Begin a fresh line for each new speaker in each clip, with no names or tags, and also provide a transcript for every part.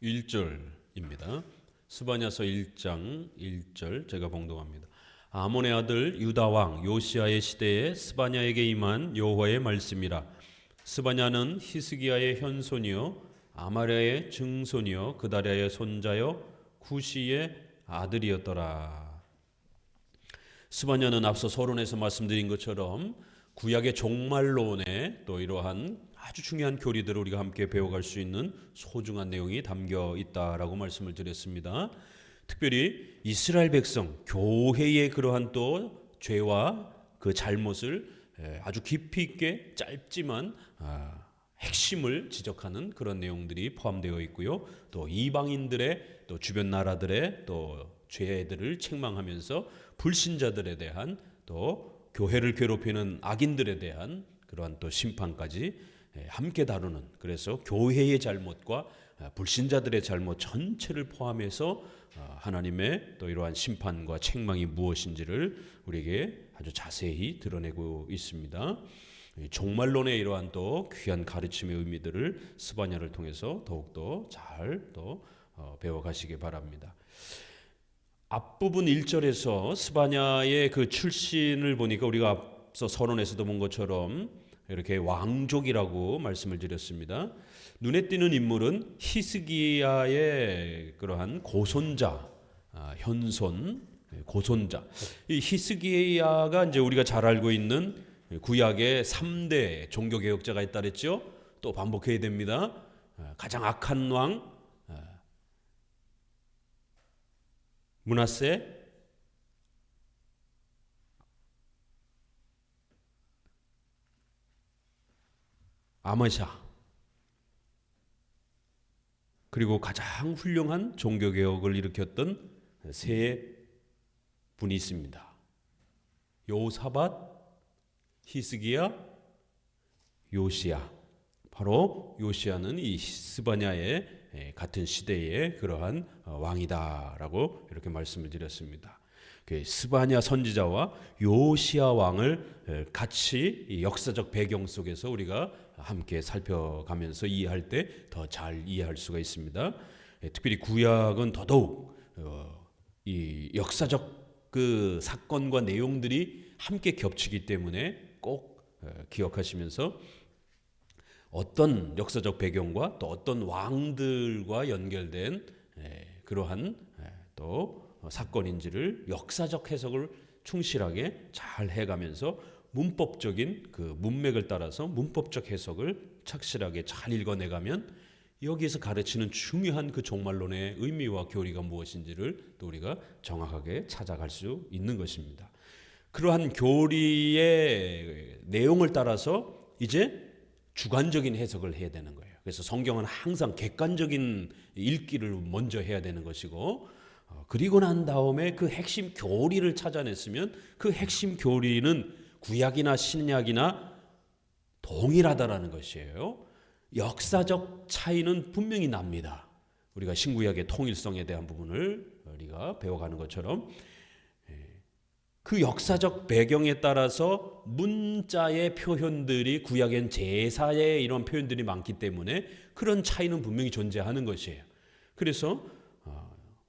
1절입니다. 스바냐서 1장 1절 제가 봉독합니다. 아몬의 아들 유다 왕 요시야의 시대에 스바냐에게 임한 여호와의 말씀이라. 스바냐는 히스기야의 현손이요 아마랴의 증손이요 그다랴의 손자요 구시의 아들이었더라. 스바냐는 앞서 서론에서 말씀드린 것처럼 구약의 종말론에 또 이러한 아주 중요한 교리들을 우리가 함께 배워갈 수 있는 소중한 내용이 담겨 있다라고 말씀을 드렸습니다. 특별히 이스라엘 백성, 교회의 그러한 또 죄와 그 잘못을 아주 깊이 있게 짧지만 핵심을 지적하는 그런 내용들이 포함되어 있고요. 또 이방인들의 또 주변 나라들의 또 죄들을 책망하면서 불신자들에 대한 또 교회를 괴롭히는 악인들에 대한 그러한 또 심판까지 함께 다루는, 그래서 교회의 잘못과 불신자들의 잘못 전체를 포함해서 하나님의 또 이러한 심판과 책망이 무엇인지를 우리에게 아주 자세히 드러내고 있습니다. 종말론의 이러한 또 귀한 가르침의 의미들을 스바냐를 통해서 더욱더 잘 또 배워가시기 바랍니다. 앞부분 1절에서 스바냐의 그 출신을 보니까 우리가 앞서 서론에서도 본 것처럼 이렇게 왕족이라고 말씀을 드렸습니다. 눈에 띄는 인물은 히스기야의 그러한 고손자, 현손, 고손자. 이 히스기야가 이제 우리가 잘 알고 있는 구약의 3대 종교개혁자가 있다 그랬죠. 또 반복해야 됩니다. 가장 악한 왕 므낫세, 아마샤, 그리고 가장 훌륭한 종교개혁을 일으켰던 세 분이 있습니다. 요사밧, 히스기야, 요시야. 바로 요시야는 이 스바냐의 같은 시대의 그러한 왕이다라고 이렇게 말씀을 드렸습니다. 스바냐 선지자와 요시야 왕을 같이 역사적 배경 속에서 우리가 함께 살펴가면서 이해할 때 더 잘 이해할 수가 있습니다. 특별히 구약은 더더욱 이 역사적 그 사건과 내용들이 함께 겹치기 때문에 꼭 기억하시면서 어떤 역사적 배경과 또 어떤 왕들과 연결된 그러한 또 사건인지를 역사적 해석을 충실하게 잘 해가면서 문법적인 그 문맥을 따라서 문법적 해석을 착실하게 잘 읽어내가면 여기에서 가르치는 중요한 그 종말론의 의미와 교리가 무엇인지를 또 우리가 정확하게 찾아갈 수 있는 것입니다. 그러한 교리의 내용을 따라서 이제 주관적인 해석을 해야 되는 거예요. 그래서 성경은 항상 객관적인 읽기를 먼저 해야 되는 것이고, 그리고 난 다음에 그 핵심 교리를 찾아냈으면 그 핵심 교리는 구약이나 신약이나 동일하다라는 것이에요. 역사적 차이는 분명히 납니다. 우리가 신구약의 통일성에 대한 부분을 우리가 배워가는 것처럼 그 역사적 배경에 따라서 문자의 표현들이 구약엔 제사의 이런 표현들이 많기 때문에 그런 차이는 분명히 존재하는 것이에요. 그래서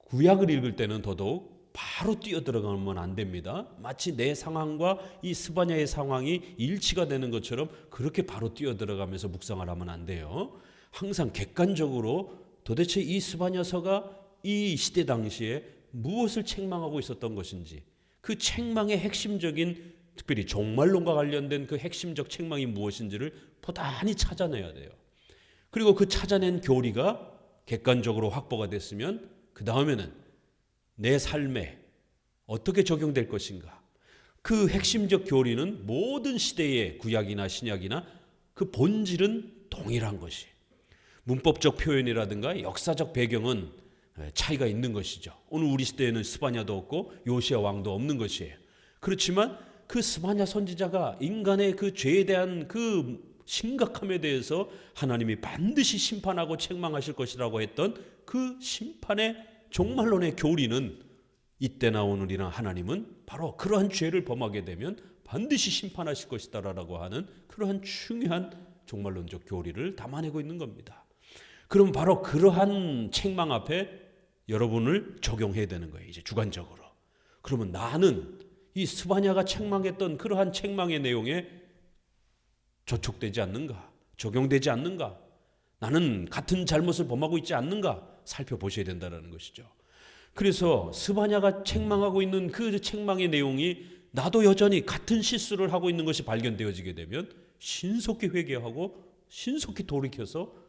구약을 읽을 때는 더더욱 바로 뛰어들어가면 안 됩니다. 마치 내 상황과 이 스바냐의 상황이 일치가 되는 것처럼 그렇게 바로 뛰어들어가면서 묵상을 하면 안 돼요. 항상 객관적으로 도대체 이 스바냐서가 이 시대 당시에 무엇을 책망하고 있었던 것인지, 그 책망의 핵심적인, 특별히 종말론과 관련된 그 핵심적 책망이 무엇인지를 보단히 찾아내야 돼요. 그리고 그 찾아낸 교리가 객관적으로 확보가 됐으면 그 다음에는 내 삶에 어떻게 적용될 것인가, 그 핵심적 교리는 모든 시대의 구약이나 신약이나 그 본질은 동일한 것이, 문법적 표현이라든가 역사적 배경은 차이가 있는 것이죠. 오늘 우리 시대에는 스바냐도 없고 요시야 왕도 없는 것이에요. 그렇지만 그 스바냐 선지자가 인간의 그 죄에 대한 그 심각함에 대해서 하나님이 반드시 심판하고 책망하실 것이라고 했던 그 심판의 종말론의 교리는 이때나 오늘이나 하나님은 바로 그러한 죄를 범하게 되면 반드시 심판하실 것이다라고 하는 그러한 중요한 종말론적 교리를 담아내고 있는 겁니다. 그럼 바로 그러한 책망 앞에 여러분을 적용해야 되는 거예요. 이제 주관적으로. 그러면 나는 이 스바냐가 책망했던 그러한 책망의 내용에 저촉되지 않는가? 적용되지 않는가? 나는 같은 잘못을 범하고 있지 않는가? 살펴보셔야 된다는 것이죠. 그래서 스바냐가 책망하고 있는 그 책망의 내용이 나도 여전히 같은 실수를 하고 있는 것이 발견되어지게 되면 신속히 회개하고 신속히 돌이켜서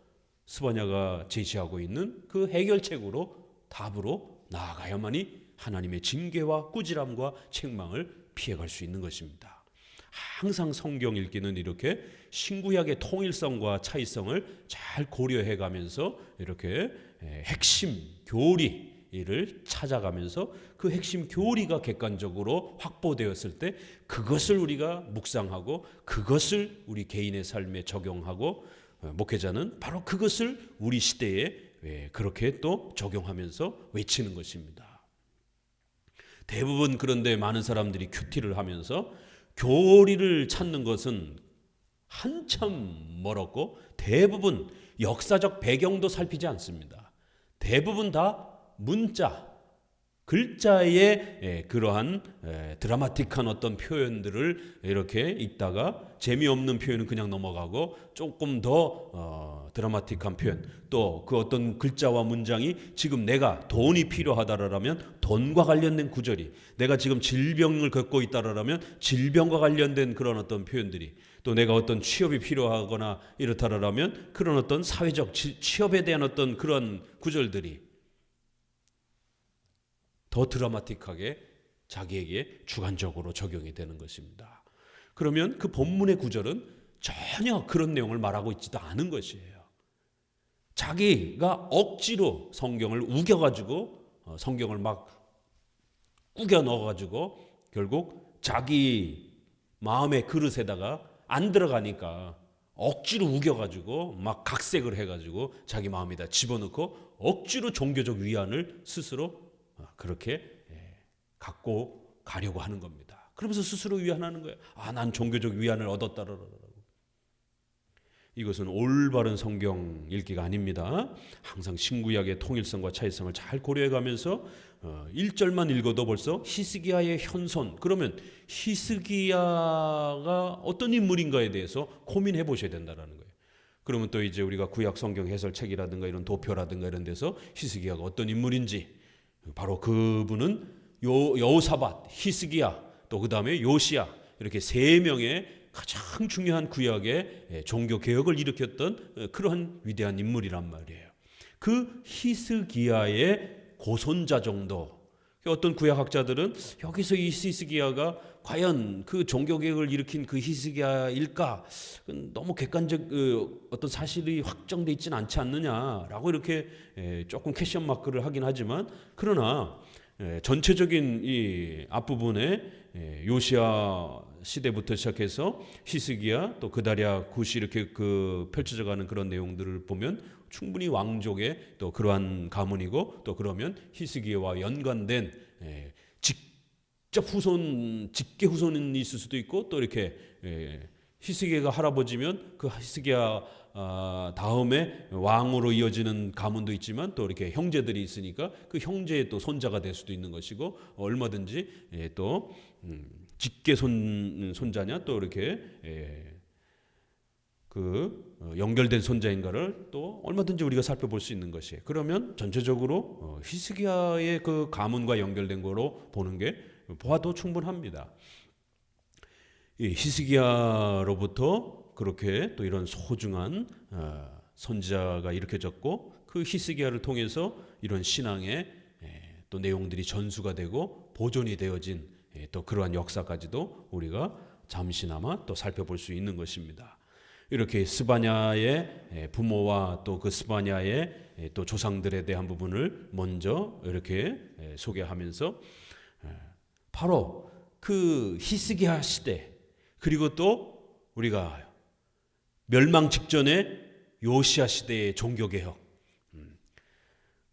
스바냐가 제시하고 있는 그 해결책으로 답으로 나아가야만이 하나님의 징계와 꾸지람과 책망을 피해갈 수 있는 것입니다. 항상 성경 읽기는 이렇게 신구약의 통일성과 차이성을 잘 고려해 가면서 이렇게 핵심 교리를 찾아가면서 그 핵심 교리가 객관적으로 확보되었을 때 그것을 우리가 묵상하고 그것을 우리 개인의 삶에 적용하고 목회자는 바로 그것을 우리 시대에 그렇게 또 적용하면서 외치는 것입니다. 대부분 그런데 많은 사람들이 큐티를 하면서 교리를 찾는 것은 한참 멀었고 대부분 역사적 배경도 살피지 않습니다. 대부분 다 문자, 글자의 그러한 드라마틱한 어떤 표현들을 이렇게 읽다가 재미없는 표현은 그냥 넘어가고 조금 더 드라마틱한 표현 또 그 어떤 글자와 문장이 지금 내가 돈이 필요하다라면 돈과 관련된 구절이 내가 지금 질병을 겪고 있다라면 질병과 관련된 그런 어떤 표현들이 또 내가 어떤 취업이 필요하거나 이렇다라면 그런 어떤 사회적 취업에 대한 어떤 그런 구절들이 더 드라마틱하게 자기에게 주관적으로 적용이 되는 것입니다. 그러면 그 본문의 구절은 전혀 그런 내용을 말하고 있지도 않은 것이에요. 자기가 억지로 성경을 우겨가지고 성경을 막 꾸겨 넣어가지고 결국 자기 마음의 그릇에다가 안 들어가니까 억지로 우겨가지고 막 각색을 해가지고 자기 마음에다 집어넣고 억지로 종교적 위안을 스스로 그렇게 갖고 가려고 하는 겁니다. 그러면서 스스로 위안하는 거예요. 난 종교적 위안을 얻었다라고. 이것은 올바른 성경 읽기가 아닙니다. 항상 신구약의 통일성과 차이성을 잘 고려해가면서 1절만 읽어도 벌써 히스기야의 현손 그러면 히스기야가 어떤 인물인가에 대해서 고민해 보셔야 된다는 거예요. 그러면 또 이제 우리가 구약 성경 해설책이라든가 이런 도표라든가 이런 데서 히스기야가 어떤 인물인지 바로 그분은 여호사밧, 히스기야, 또 그 다음에 요시야 이렇게 세 명의 가장 중요한 구약의 종교 개혁을 일으켰던 그러한 위대한 인물이란 말이에요. 그 히스기야의 고손자 정도. 어떤 구약학자들은 여기서 이 히스기야가 과연 그 종교 개혁을 일으킨 그 히스기야일까? 너무 객관적 어떤 사실이 확정돼 있지는 않지 않느냐라고 이렇게 조금 퀘션 마크를 하긴 하지만 그러나 전체적인 이 앞부분에 요시야 시대부터 시작해서 히스기야 또 그다랴 굿이 이렇게 펼쳐져가는 그런 내용들을 보면 충분히 왕족의 또 그러한 가문이고 또 그러면 히스기야와 연관된 직접 후손 직계 후손이 있을 수도 있고 또 이렇게 히스기야가 할아버지면 그 히스기야 다음에 왕으로 이어지는 가문도 있지만 또 이렇게 형제들이 있으니까 그 형제의 또 손자가 될 수도 있는 것이고 얼마든지 또 직계 손자냐 또 이렇게 연결된 손자인가를 또 얼마든지 우리가 살펴볼 수 있는 것이에요. 그러면 전체적으로 히스기야의 그 가문과 연결된 거로 보는 게 보아도 충분합니다. 이 히스기야로부터 그렇게 또 이런 소중한 선지자가 일으켜졌고 그 히스기야를 통해서 이런 신앙의 또 내용들이 전수가 되고 보존이 되어진 또 그러한 역사까지도 우리가 잠시나마 또 살펴볼 수 있는 것입니다. 이렇게 스바냐의 부모와 또 그 스바냐의 또 조상들에 대한 부분을 먼저 이렇게 소개하면서 바로 그 히스기야 시대 그리고 또 우리가 멸망 직전의 요시야 시대의 종교개혁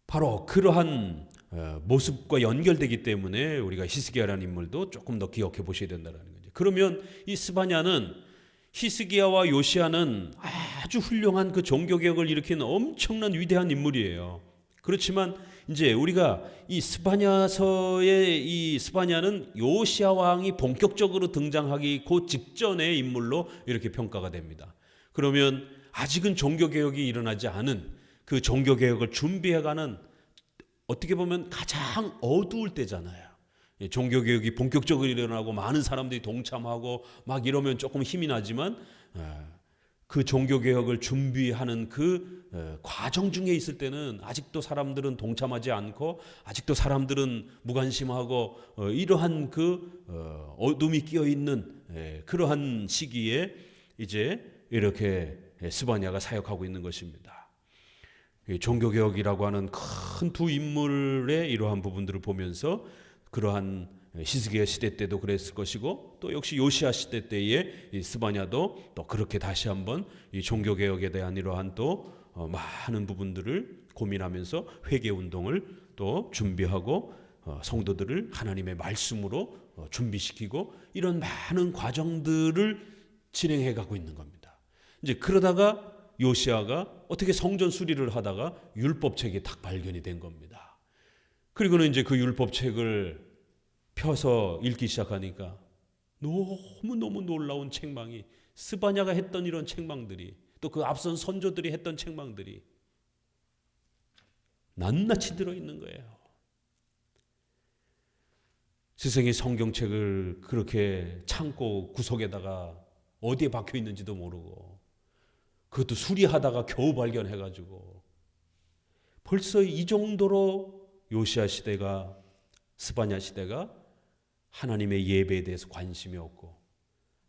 바로 그러한 모습과 연결되기 때문에 우리가 히스기야라는 인물도 조금 더 기억해 보셔야 된다는 거죠. 그러면 이 스바냐는 히스기야와 요시야는 아주 훌륭한 그 종교개혁을 일으킨 엄청난 위대한 인물이에요. 그렇지만 이제 우리가 이 스바냐서의 이 스바냐는 요시야 왕이 본격적으로 등장하기 그 직전의 인물로 이렇게 평가가 됩니다. 그러면 아직은 종교개혁이 일어나지 않은 그 종교개혁을 준비해가는 어떻게 보면 가장 어두울 때잖아요. 종교개혁이 본격적으로 일어나고 많은 사람들이 동참하고 막 이러면 조금 힘이 나지만 그 종교개혁을 준비하는 그 과정 중에 있을 때는 아직도 사람들은 동참하지 않고 아직도 사람들은 무관심하고 이러한 그 어둠이 끼어있는 그러한 시기에 이제 이렇게 스바냐가 사역하고 있는 것입니다. 종교개혁이라고 하는 큰 두 인물의 이러한 부분들을 보면서 그러한 히스기야 시대 때도 그랬을 것이고 또 역시 요시야 시대 때의 이 스바냐도 또 그렇게 다시 한번 이 종교개혁에 대한 이러한 또 많은 부분들을 고민하면서 회개운동을 또 준비하고 성도들을 하나님의 말씀으로 준비시키고 이런 많은 과정들을 진행해 가고 있는 겁니다. 이제 그러다가 요시야가 어떻게 성전 수리를 하다가 율법책이 딱 발견이 된 겁니다. 그리고는 이제 그 율법책을 펴서 읽기 시작하니까 너무너무 놀라운 책망이 스바냐가 했던 이런 책망들이 또 그 앞선 선조들이 했던 책망들이 낱낱이 들어있는 거예요. 스승이 성경책을 그렇게 창고 구석에다가 어디에 박혀 있는지도 모르고 그것도 수리하다가 겨우 발견해가지고 벌써 이 정도로 요시야 시대가 스바냐 시대가 하나님의 예배에 대해서 관심이 없고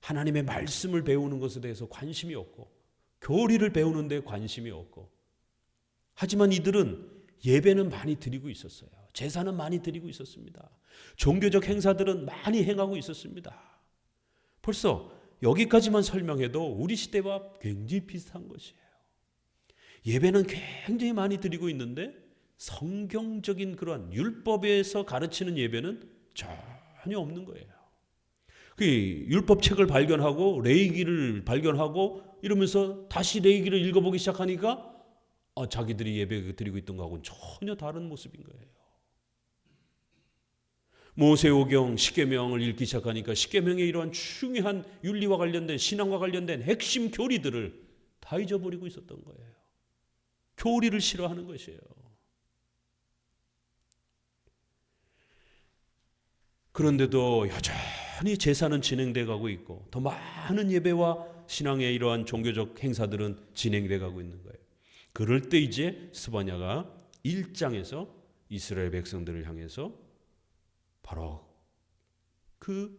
하나님의 말씀을 배우는 것에 대해서 관심이 없고 교리를 배우는 데 관심이 없고 하지만 이들은 예배는 많이 드리고 있었어요. 제사는 많이 드리고 있었습니다. 종교적 행사들은 많이 행하고 있었습니다. 벌써 여기까지만 설명해도 우리 시대와 굉장히 비슷한 것이에요. 예배는 굉장히 많이 드리고 있는데 성경적인 그러한 율법에서 가르치는 예배는 전혀 없는 거예요. 그 율법책을 발견하고 레위기를 발견하고 이러면서 다시 레위기를 읽어보기 시작하니까 자기들이 예배 드리고 있던 거하고는 전혀 다른 모습인 거예요. 모세오경 십계명을 읽기 시작하니까 십계명의 이러한 중요한 윤리와 관련된 신앙과 관련된 핵심 교리들을 다 잊어버리고 있었던 거예요. 교리를 싫어하는 것이에요. 그런데도 여전히 제사는 진행돼 가고 있고 더 많은 예배와 신앙의 이러한 종교적 행사들은 진행돼 가고 있는 거예요. 그럴 때 이제 스바냐가 1장에서 이스라엘 백성들을 향해서 바로 그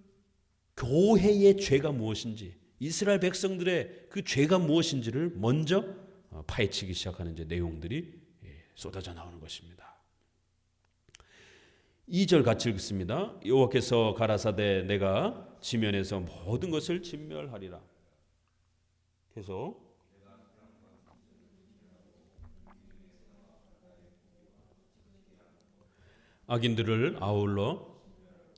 교회의 죄가 무엇인지 이스라엘 백성들의 그 죄가 무엇인지를 먼저 파헤치기 시작하는 이제 내용들이 쏟아져 나오는 것입니다. 2절 같이 읽습니다. 여호와께서 가라사대 내가 지면에서 모든 것을 진멸하리라. 계속 악인들을 아울러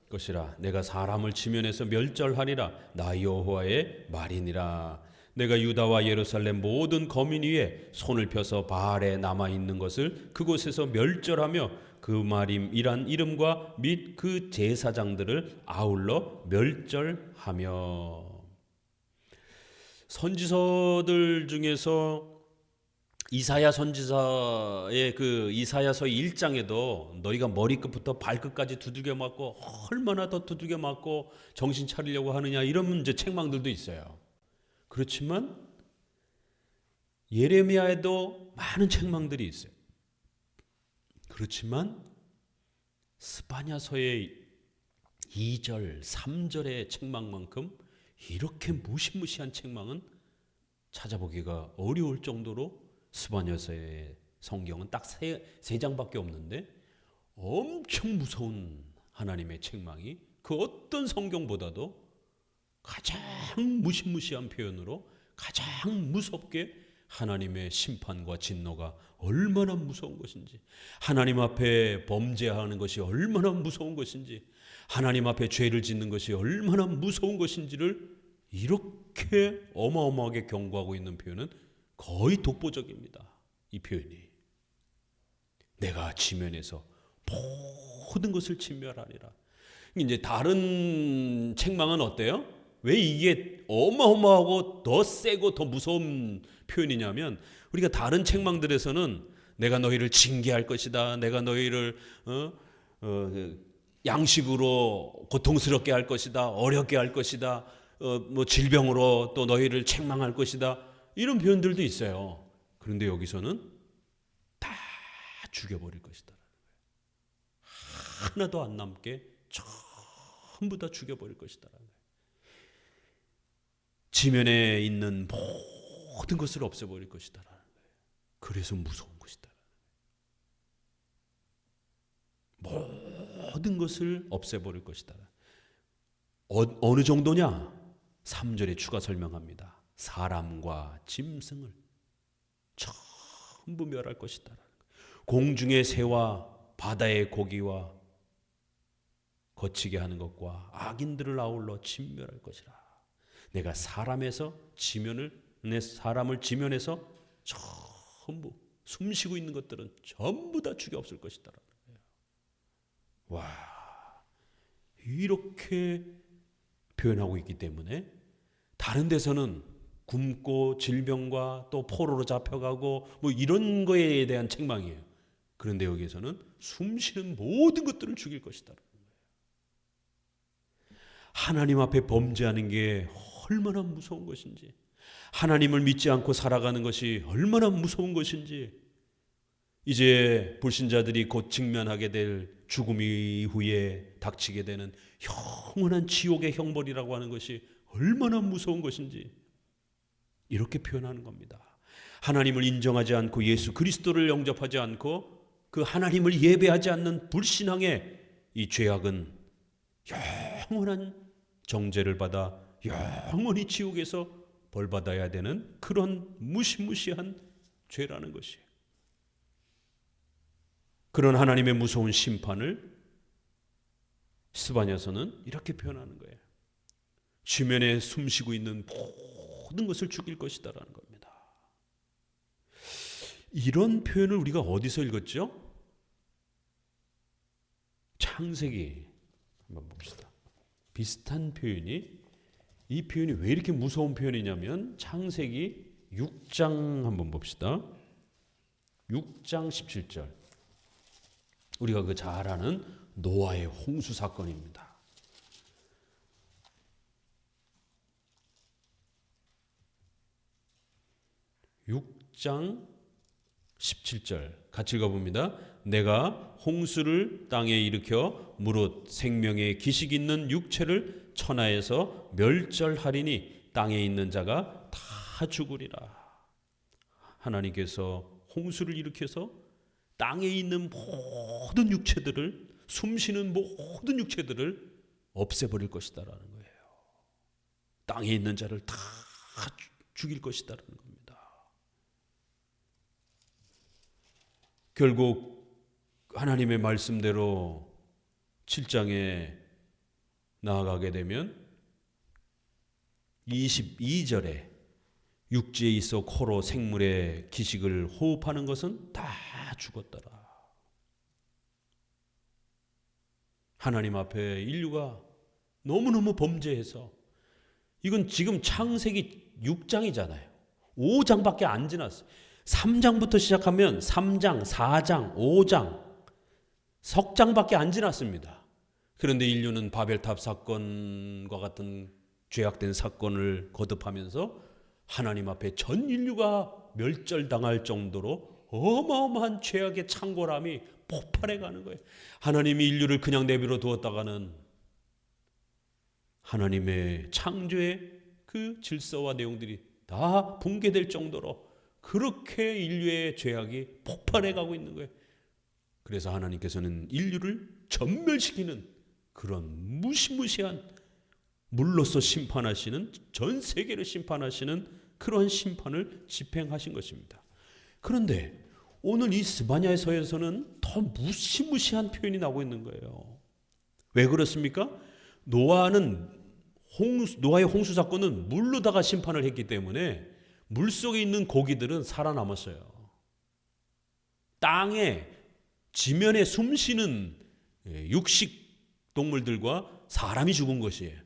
것이라. 내가 사람을 지면에서 멸절하리라. 나 여호와의 말이니라. 내가 유다와 예루살렘 모든 거민 위에 손을 펴서 바알에 남아 있는 것을 그곳에서 멸절하며 그 말임이란 이름과 및 그 제사장들을 아울러 멸절하며. 선지서들 중에서 이사야 선지자의 그 이사야서 1장에도 너희가 머리끝부터 발끝까지 두들겨 맞고 얼마나 더 두들겨 맞고 정신 차리려고 하느냐 이런 문제 책망들도 있어요. 그렇지만 예레미야에도 많은 책망들이 있어요. 그렇지만 스바냐서의 2절, 3절의 책망만큼 이렇게 무시무시한 책망은 찾아보기가 어려울 정도로 스바냐서의 성경은 딱 세 장밖에 없는데 엄청 무서운 하나님의 책망이 그 어떤 성경보다도 가장 무시무시한 표현으로 가장 무섭게 하나님의 심판과 진노가 얼마나 무서운 것인지, 하나님 앞에 범죄하는 것이 얼마나 무서운 것인지, 하나님 앞에 죄를 짓는 것이 얼마나 무서운 것인지를 이렇게 어마어마하게 경고하고 있는 표현은 거의 독보적입니다. 이 표현이. 내가 지면에서 모든 것을 진멸하리라. 이제 다른 책망은 어때요? 왜 이게 어마어마하고 더 세고 더 무서운 표현이냐면, 우리가 다른 책망들에서는 내가 너희를 징계할 것이다, 내가 너희를 양식으로 고통스럽게 할 것이다, 어렵게 할 것이다, 뭐 질병으로 또 너희를 책망할 것이다, 이런 표현들도 있어요. 그런데 여기서는 다 죽여버릴 것이다. 하나도 안 남게 전부 다 죽여버릴 것이다. 지면에 있는 모든 것을 없애버릴 것이다. 그래서 무서운 것이다. 모든 것을 없애버릴 것이다. 어느 정도냐? 3절에 추가 설명합니다. 사람과 짐승을 전부 멸할 것이다. 공중의 새와 바다의 고기와 거치게 하는 것과 악인들을 아울러 진멸할 것이라. 내가 사람을 지면에서 전부 숨쉬고 있는 것들은 전부 다 죽여 없을 것이다. 와, 이렇게 표현하고 있기 때문에 다른 데서는 굶고 질병과 또 포로로 잡혀가고 뭐 이런 거에 대한 책망이에요. 그런데 여기에서는 숨쉬는 모든 것들을 죽일 것이다. 하나님 앞에 범죄하는 게 얼마나 무서운 것인지, 하나님을 믿지 않고 살아가는 것이 얼마나 무서운 것인지, 이제 불신자들이 곧 직면하게 될 죽음 이후에 닥치게 되는 영원한 지옥의 형벌이라고 하는 것이 얼마나 무서운 것인지 이렇게 표현하는 겁니다. 하나님을 인정하지 않고 예수 그리스도를 영접하지 않고 그 하나님을 예배하지 않는 불신앙의 이 죄악은 영원한 정죄를 받아 영원히 지옥에서 벌받아야 되는 그런 무시무시한 죄라는 것이에요. 그런 하나님의 무서운 심판을 스바냐서는 이렇게 표현하는 거예요. 지면에 숨쉬고 있는 모든 것을 죽일 것이다라는 겁니다. 이런 표현을 우리가 어디서 읽었죠? 창세기 한번 봅시다. 비슷한 표현이, 이 표현이 왜 이렇게 무서운 표현이냐면 창세기 6장 한번 봅시다. 6장 17절. 우리가 그 잘 아는 노아의 홍수 사건입니다. 6장 17절 같이 읽어봅니다. 내가 홍수를 땅에 일으켜 무릇 생명의 기식 있는 육체를 천하에서 멸절하리니 땅에 있는 자가 다 죽으리라. 하나님께서 홍수를 일으켜서 땅에 있는 모든 육체들을, 숨쉬는 모든 육체들을 없애버릴 것이다라는 거예요. 땅에 있는 자를 다 죽일 것이다라는 겁니다. 결국 하나님의 말씀대로 7장에 나아가게 되면 22절에 육지에 있어 코로 생물의 기식을 호흡하는 것은 다 죽었더라. 하나님 앞에 인류가 너무너무 범죄해서, 이건 지금 창세기 6장이잖아요. 5장밖에 안 지났어요. 3장부터 시작하면 3장, 4장, 5장, 석 장밖에 안 지났습니다. 그런데 인류는 바벨탑 사건과 같은 죄악된 사건을 거듭하면서 하나님 앞에 전 인류가 멸절당할 정도로 어마어마한 죄악의 창궐함이 폭발해가는 거예요. 하나님이 인류를 그냥 내버려 두었다가는 하나님의 창조의 그 질서와 내용들이 다 붕괴될 정도로 그렇게 인류의 죄악이 폭발해가고 있는 거예요. 그래서 하나님께서는 인류를 전멸시키는 그런 무시무시한, 물로서 심판하시는, 전 세계를 심판하시는 그런 심판을 집행하신 것입니다. 그런데 오늘 이 스바냐서에서는 더 무시무시한 표현이 나오고 있는 거예요. 왜 그렇습니까? 노아는 노아의 홍수 사건은 물로다가 심판을 했기 때문에 물속에 있는 고기들은 살아남았어요. 땅에 지면에 숨쉬는 육식 동물들과 사람이 죽은 것이에요.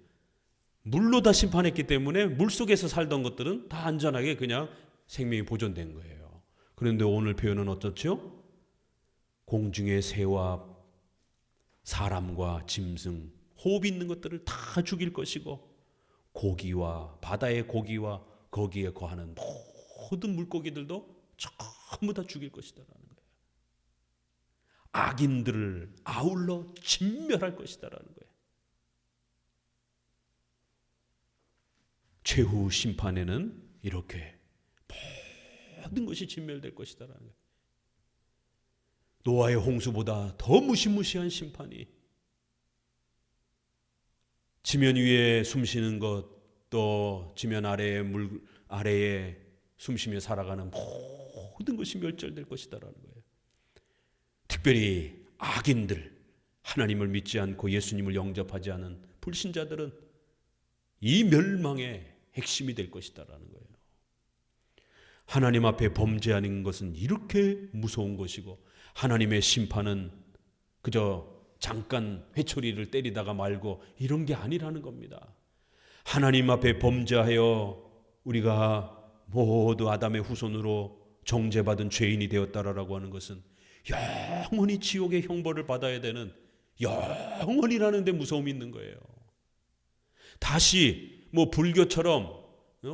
물로 다 심판했기 때문에 물속에서 살던 것들은 다 안전하게 그냥 생명이 보존된 거예요. 그런데 오늘 표현은 어떻죠? 공중의 새와 사람과 짐승, 호흡 있는 것들을 다 죽일 것이고 고기와 바다의 고기와 거기에 거하는 모든 물고기들도 전부 다 죽일 것이다라는 거예요. 악인들을 아울러 진멸할 것이다라는 거예요. 최후 심판에는 이렇게 모든 것이 진멸될 것이다라는 거예요. 노아의 홍수보다 더 무시무시한 심판이 지면 위에 숨쉬는 것, 또 지면 아래의 물 아래에 숨쉬며 살아가는 모든 것이 멸절될 것이다라는 거예요. 특별히 악인들, 하나님을 믿지 않고 예수님을 영접하지 않은 불신자들은 이 멸망의 핵심이 될 것이다라는 거예요. 하나님 앞에 범죄하는 것은 이렇게 무서운 것이고 하나님의 심판은 그저 잠깐 회초리를 때리다가 말고 이런 게 아니라는 겁니다. 하나님 앞에 범죄하여 우리가 모두 아담의 후손으로 정죄받은 죄인이 되었다라고 하는 것은 영원히 지옥의 형벌을 받아야 되는 영원이라는 데 무서움이 있는 거예요. 다시 불교처럼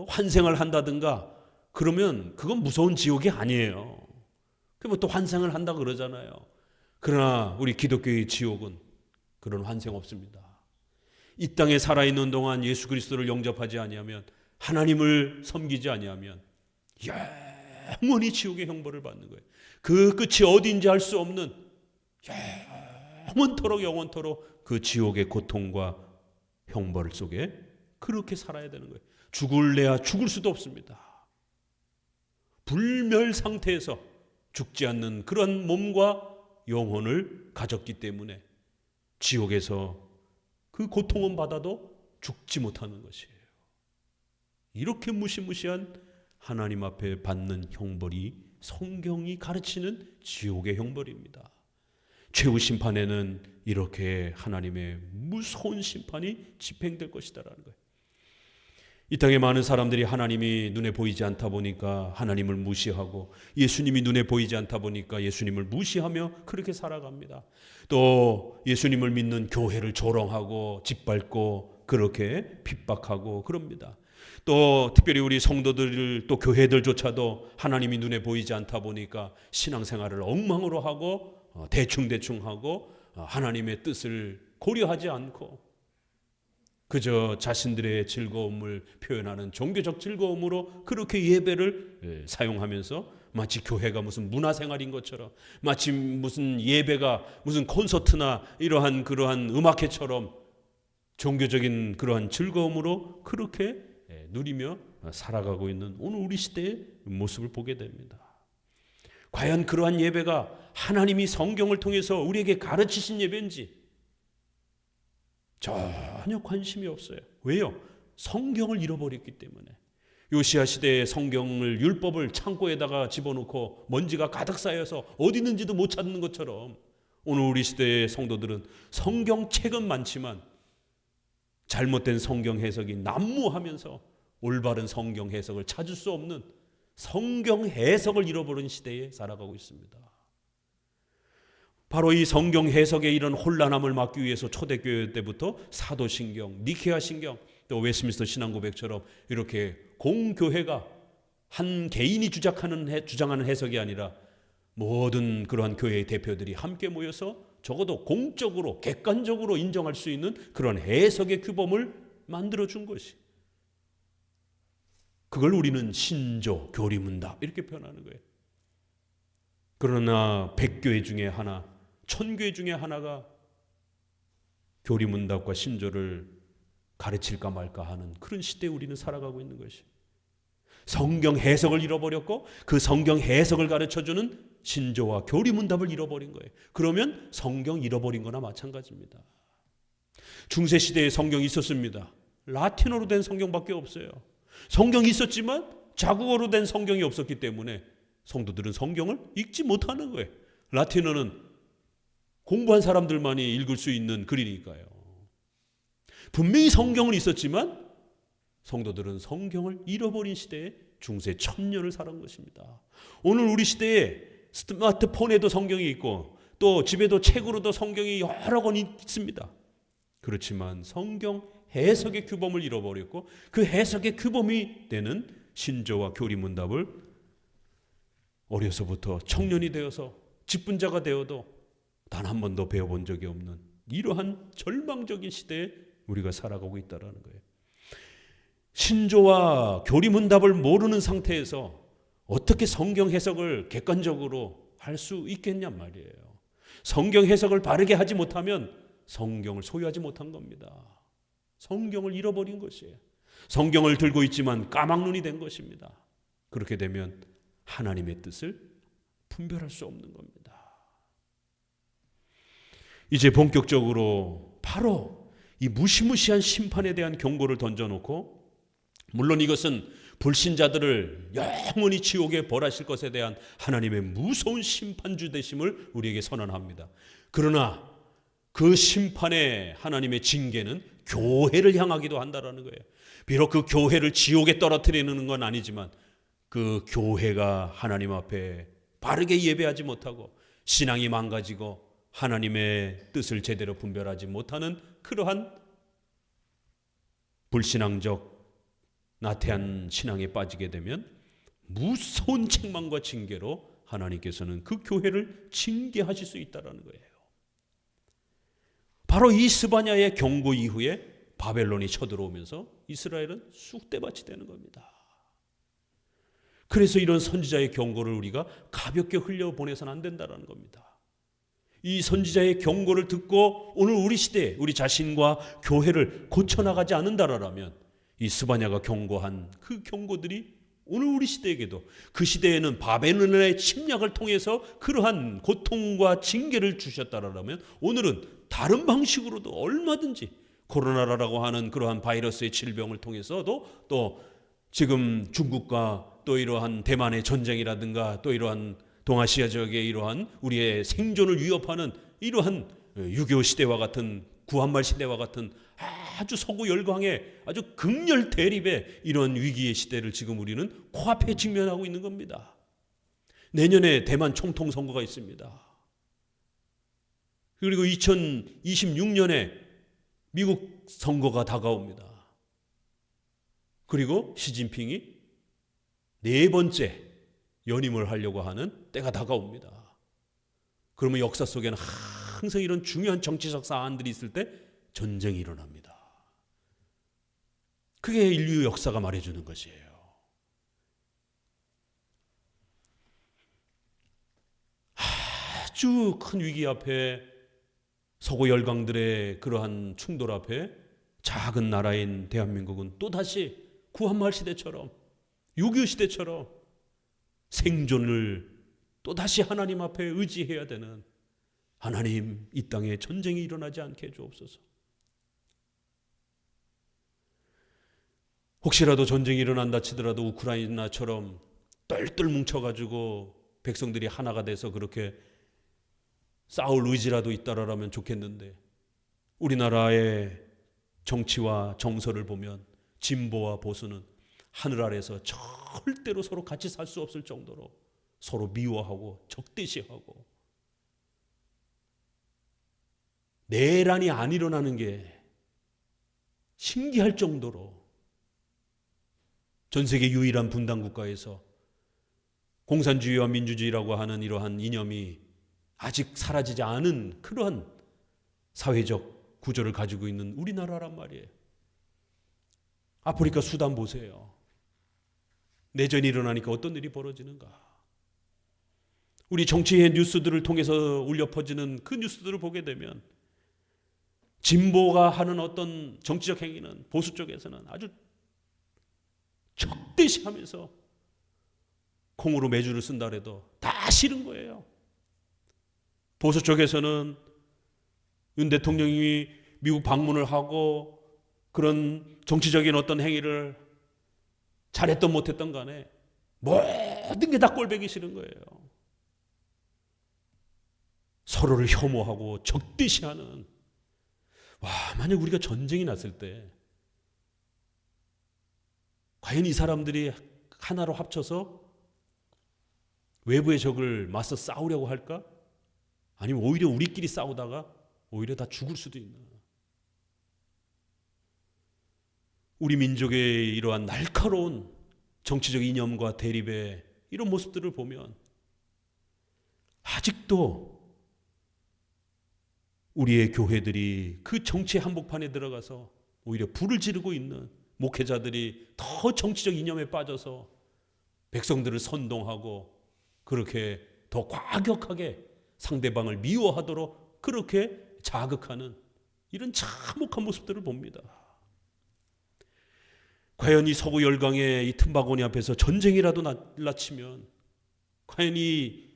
환생을 한다든가 그러면 그건 무서운 지옥이 아니에요. 또 환생을 한다 그러잖아요. 그러나 우리 기독교의 지옥은 그런 환생 없습니다. 이 땅에 살아있는 동안 예수 그리스도를 영접하지 아니하면 하나님을 섬기지 아니하면 영원히 지옥의 형벌을 받는 거예요. 그 끝이 어디인지 알 수 없는 영원토록 그 지옥의 고통과 형벌 속에 그렇게 살아야 되는 거예요. 죽을래야 죽을 수도 없습니다. 불멸 상태에서 죽지 않는 그런 몸과 영혼을 가졌기 때문에 지옥에서 그 고통은 받아도 죽지 못하는 것이에요. 이렇게 무시무시한 하나님 앞에 받는 형벌이 성경이 가르치는 지옥의 형벌입니다. 최후 심판에는 이렇게 하나님의 무서운 심판이 집행될 것이다라는 거예요. 이 땅에 많은 사람들이 하나님이 눈에 보이지 않다 보니까 하나님을 무시하고 예수님이 눈에 보이지 않다 보니까 예수님을 무시하며 그렇게 살아갑니다. 또 예수님을 믿는 교회를 조롱하고 짓밟고 그렇게 핍박하고 그럽니다. 또 특별히 우리 성도들 또 교회들조차도 하나님이 눈에 보이지 않다 보니까 신앙생활을 엉망으로 하고 대충 하고 하나님의 뜻을 고려하지 않고 그저 자신들의 즐거움을 표현하는 종교적 즐거움으로 그렇게 예배를 사용하면서 마치 교회가 무슨 문화생활인 것처럼 마치 무슨 예배가 무슨 콘서트나 그러한 음악회처럼 종교적인 그러한 즐거움으로 그렇게 누리며 살아가고 있는 오늘 우리 시대의 모습을 보게 됩니다. 과연 그러한 예배가 하나님이 성경을 통해서 우리에게 가르치신 예배인지 전혀 관심이 없어요. 왜요? 성경을 잃어버렸기 때문에. 요시야 시대의 성경을 율법을 창고에다가 집어넣고 먼지가 가득 쌓여서 어디 있는지도 못 찾는 것처럼 오늘 우리 시대의 성도들은 성경책은 많지만 잘못된 성경 해석이 난무하면서 올바른 성경 해석을 찾을 수 없는 성경 해석을 잃어버린 시대에 살아가고 있습니다. 바로 이 성경 해석의 이런 혼란함을 막기 위해서 초대교회 때부터 사도신경, 니케아 신경, 또 웨스트민스터 신앙고백처럼 이렇게 공교회가 한 개인이 주장하는 해석이 아니라 모든 그러한 교회의 대표들이 함께 모여서 적어도 공적으로 객관적으로 인정할 수 있는 그런 해석의 규범을 만들어준 것이, 그걸 우리는 신조, 교리문답 이렇게 표현하는 거예요. 그러나 100교회 중에 하나, 1000교회 중에 하나가 교리문답과 신조를 가르칠까 말까 하는 그런 시대에 우리는 살아가고 있는 것이, 성경 해석을 잃어버렸고 그 성경 해석을 가르쳐주는 신조와 교리문답을 잃어버린 거예요. 그러면 성경 잃어버린 거나 마찬가지입니다. 중세시대에 성경이 있었습니다. 라틴어로 된 성경밖에 없어요. 성경이 있었지만 자국어로 된 성경이 없었기 때문에 성도들은 성경을 읽지 못하는 거예요. 라틴어는 공부한 사람들만이 읽을 수 있는 글이니까요. 분명히 성경은 있었지만 성도들은 성경을 잃어버린 시대에 중세 1000년을 살은 것입니다. 오늘 우리 시대에 스마트폰에도 성경이 있고 또 집에도 책으로도 성경이 여러 권 있습니다. 그렇지만 성경 해석의 규범을 잃어버렸고 그 해석의 규범이 되는 신조와 교리문답을 어려서부터 청년이 되어서 직분자가 되어도 단 한 번도 배워본 적이 없는 이러한 절망적인 시대에 우리가 살아가고 있다는 거예요. 신조와 교리문답을 모르는 상태에서 어떻게 성경 해석을 객관적으로 할 수 있겠냔 말이에요. 성경 해석을 바르게 하지 못하면 성경을 소유하지 못한 겁니다. 성경을 잃어버린 것이에요. 성경을 들고 있지만 까막눈이 된 것입니다. 그렇게 되면 하나님의 뜻을 분별할 수 없는 겁니다. 이제 본격적으로 바로 이 무시무시한 심판에 대한 경고를 던져놓고, 물론 이것은 불신자들을 영원히 지옥에 벌하실 것에 대한 하나님의 무서운 심판주 되심을 우리에게 선언합니다. 그러나 그 심판의 하나님의 징계는 교회를 향하기도 한다는 거예요. 비록 그 교회를 지옥에 떨어뜨리는 건 아니지만 그 교회가 하나님 앞에 바르게 예배하지 못하고 신앙이 망가지고 하나님의 뜻을 제대로 분별하지 못하는 그러한 불신앙적 나태한 신앙에 빠지게 되면 무서운 책망과 징계로 하나님께서는 그 교회를 징계하실 수 있다는 거예요. 바로 이 스바냐의 경고 이후에 바벨론이 쳐들어오면서 이스라엘은 쑥대밭이 되는 겁니다. 그래서 이런 선지자의 경고를 우리가 가볍게 흘려보내서는 안 된다는 겁니다. 이 선지자의 경고를 듣고 오늘 우리 시대에 우리 자신과 교회를 고쳐나가지 않는다라면 이 스바냐가 경고한 그 경고들이 오늘 우리 시대에게도, 그 시대에는 바벨론의 침략을 통해서 그러한 고통과 징계를 주셨다라면 오늘은 다른 방식으로도 얼마든지 코로나라고 하는 그러한 바이러스의 질병을 통해서도, 또 지금 중국과 또 이러한 대만의 전쟁이라든가 또 이러한 동아시아 지역의 이러한 우리의 생존을 위협하는 이러한 6.25 시대와 같은 구한말 시대와 같은 아주 서구 열강의 아주 극렬 대립의 이런 위기의 시대를 지금 우리는 코앞에 직면하고 있는 겁니다. 내년에 대만 총통 선거가 있습니다. 그리고 2026년에 미국 선거가 다가옵니다. 그리고 시진핑이 4번째 연임을 하려고 하는 때가 다가옵니다. 그러면 역사 속에는 항상 이런 중요한 정치적 사안들이 있을 때 전쟁이 일어납니다. 그게 인류 역사가 말해주는 것이에요. 아주 큰 위기 앞에, 서구 열강들의 그러한 충돌 앞에 작은 나라인 대한민국은 또다시 구한말 시대처럼 6.25 시대처럼 생존을 또다시 하나님 앞에 의지해야 되는, 하나님 이 땅에 전쟁이 일어나지 않게 해주옵소서. 혹시라도 전쟁이 일어난다 치더라도 우크라이나처럼 똘똘 뭉쳐가지고 백성들이 하나가 돼서 그렇게 싸울 의지라도 있다라면 좋겠는데, 우리나라의 정치와 정서를 보면 진보와 보수는 하늘 아래서 절대로 서로 같이 살 수 없을 정도로 서로 미워하고 적대시하고, 내란이 안 일어나는 게 신기할 정도로 전 세계 유일한 분단 국가에서 공산주의와 민주주의라고 하는 이러한 이념이 아직 사라지지 않은 그러한 사회적 구조를 가지고 있는 우리나라란 말이에요. 아프리카 수단 보세요. 내전이 일어나니까 어떤 일이 벌어지는가. 우리 정치의 뉴스들을 통해서 울려 퍼지는 그 뉴스들을 보게 되면 진보가 하는 어떤 정치적 행위는 보수 쪽에서는 아주 적대시하면서 콩으로 매주를 쓴다 해도 다 싫은 거예요. 보수 쪽에서는 윤 대통령이 미국 방문을 하고 그런 정치적인 어떤 행위를 잘했던 못했던 간에 모든 게 다 꼴보기 싫은 거예요. 서로를 혐오하고 적대시하는. 만약 우리가 전쟁이 났을 때 과연 이 사람들이 하나로 합쳐서 외부의 적을 맞서 싸우려고 할까? 아니면 오히려 우리끼리 싸우다가 오히려 다 죽을 수도 있나? 우리 민족의 이러한 날카로운 정치적 이념과 대립의 이런 모습들을 보면 아직도 우리의 교회들이 그 정치 한복판에 들어가서 오히려 불을 지르고 있는 목회자들이 더 정치적 이념에 빠져서 백성들을 선동하고 그렇게 더 과격하게 상대방을 미워하도록 그렇게 자극하는 이런 참혹한 모습들을 봅니다. 과연 이 서구 열강의 이 틈바구니 앞에서 전쟁이라도 날라치면 과연 이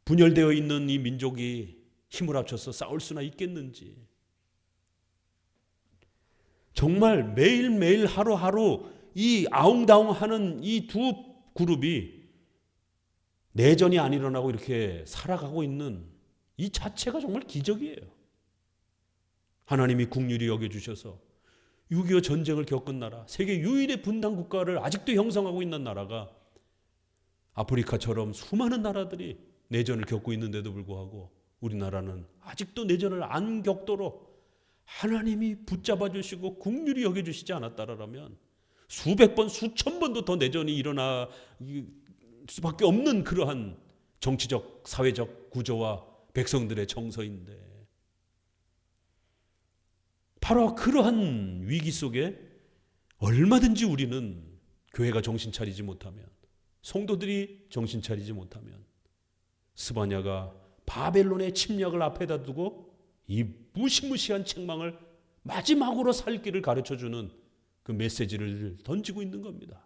분열되어 있는 이 민족이 힘을 합쳐서 싸울 수나 있겠는지. 정말 매일매일 하루하루 이 아웅다웅하는 이 두 그룹이 내전이 안 일어나고 이렇게 살아가고 있는 이 자체가 정말 기적이에요. 하나님이 긍휼히 여겨주셔서 6.25 전쟁을 겪은 나라, 세계 유일의 분단 국가를 아직도 형성하고 있는 나라가 아프리카처럼 수많은 나라들이 내전을 겪고 있는데도 불구하고 우리나라는 아직도 내전을 안 겪도록 하나님이 붙잡아 주시고 긍휼히 여겨주시지 않았다라면 수백 번, 수천 번도 더 내전이 일어날 수밖에 없는 그러한 정치적, 사회적 구조와 백성들의 정서인데, 바로 그러한 위기 속에 얼마든지 우리는 교회가 정신 차리지 못하면, 성도들이 정신 차리지 못하면 스바냐가 바벨론의 침략을 앞에다 두고 이 무시무시한 책망을 마지막으로 살 길을 가르쳐주는 그 메시지를 던지고 있는 겁니다.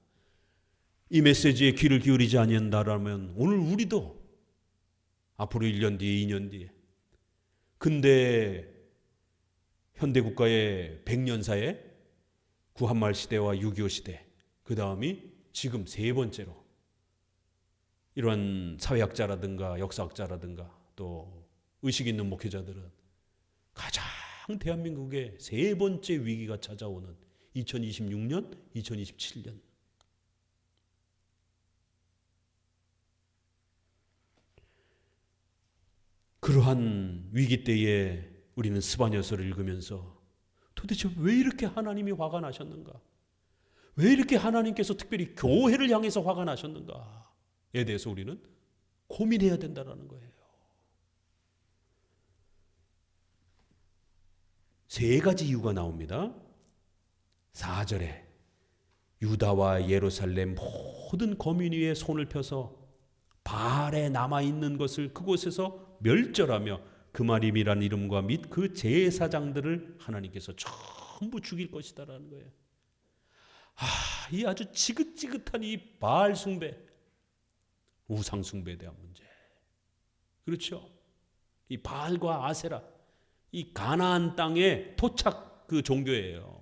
이 메시지에 귀를 기울이지 아니한다라면 오늘 우리도 앞으로 1년 뒤에 2년 뒤에 근대 현대국가의 100년사에 구한말 시대와 6.25 시대, 그 다음이 지금 세 번째로 이런 사회학자라든가 역사학자라든가 또 의식 있는 목회자들은 가장 대한민국의 세 번째 위기가 찾아오는 2026년, 2027년. 그러한 위기 때에 우리는 스바냐서를 읽으면서 도대체 왜 이렇게 하나님이 화가 나셨는가? 왜 이렇게 하나님께서 특별히 교회를 향해서 화가 나셨는가에 대해서 우리는 고민해야 된다는 거예요. 세 가지 이유가 나옵니다. 4절에 유다와 예루살렘 모든 거민 위에 손을 펴서 바알에 남아있는 것을 그곳에서 멸절하며 그마림이란 이름과 및 그 제사장들을 하나님께서 전부 죽일 것이다라는 거예요. 이 아주 지긋지긋한 이 바알 숭배, 우상 숭배에 대한 문제. 그렇죠? 이 바알과 아세라, 이 가나안 땅의 토착 그 종교예요.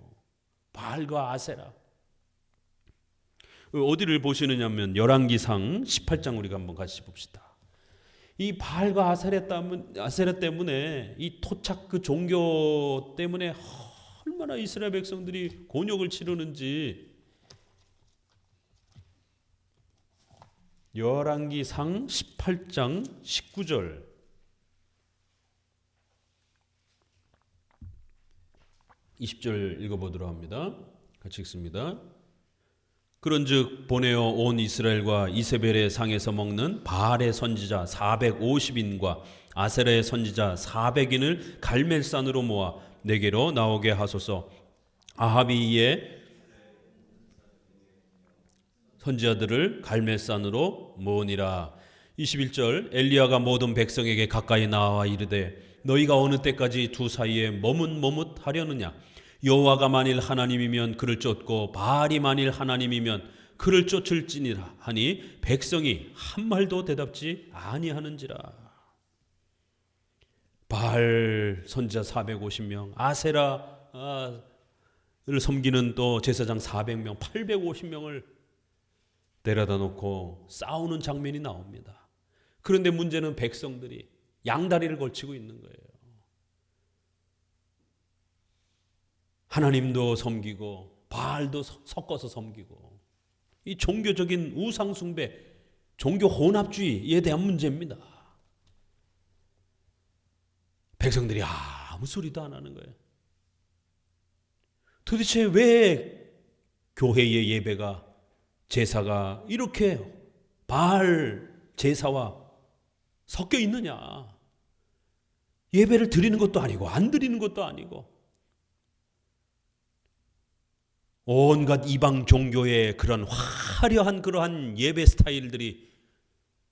바알과 아세라. 어디를 보시느냐면 열왕기상 18장 우리가 한번 같이 봅시다. 이 바알과 아세라 때문에 이 토착 그 종교 때문에 얼마나 이스라엘 백성들이 곤욕을 치르는지 열왕기상 18장 19절 20절 읽어보도록 합니다. 같이 읽습니다. 그런즉 보내어 온 이스라엘과 이세벨의 상에서 먹는 바알의 선지자 450인과 아세라의 선지자 400인을 갈멜산으로 모아 내게로 나오게 하소서. 아합이 이에 선지자들을 갈멜산으로 모으니라. 21절 엘리야가 모든 백성에게 가까이 나와 이르되 너희가 어느 때까지 두 사이에 머뭇머뭇하려느냐. 여호와가 만일 하나님이면 그를 쫓고 바알이 만일 하나님이면 그를 쫓을지니라 하니 백성이 한 말도 대답지 아니하는지라. 바알 선지자 450명, 아세라 섬기는 또 제사장 400명, 850명을 데려다 놓고 싸우는 장면이 나옵니다. 그런데 문제는 백성들이 양다리를 걸치고 있는 거예요. 하나님도 섬기고 바알도 섞어서 섬기고, 이 종교적인 우상숭배, 종교 혼합주의에 대한 문제입니다. 백성들이 아무 소리도 안 하는 거예요. 도대체 왜 교회의 예배가, 제사가 이렇게 바알 제사와 섞여 있느냐? 예배를 드리는 것도 아니고 안 드리는 것도 아니고, 온갖 이방 종교의 그런 화려한 그러한 예배 스타일들이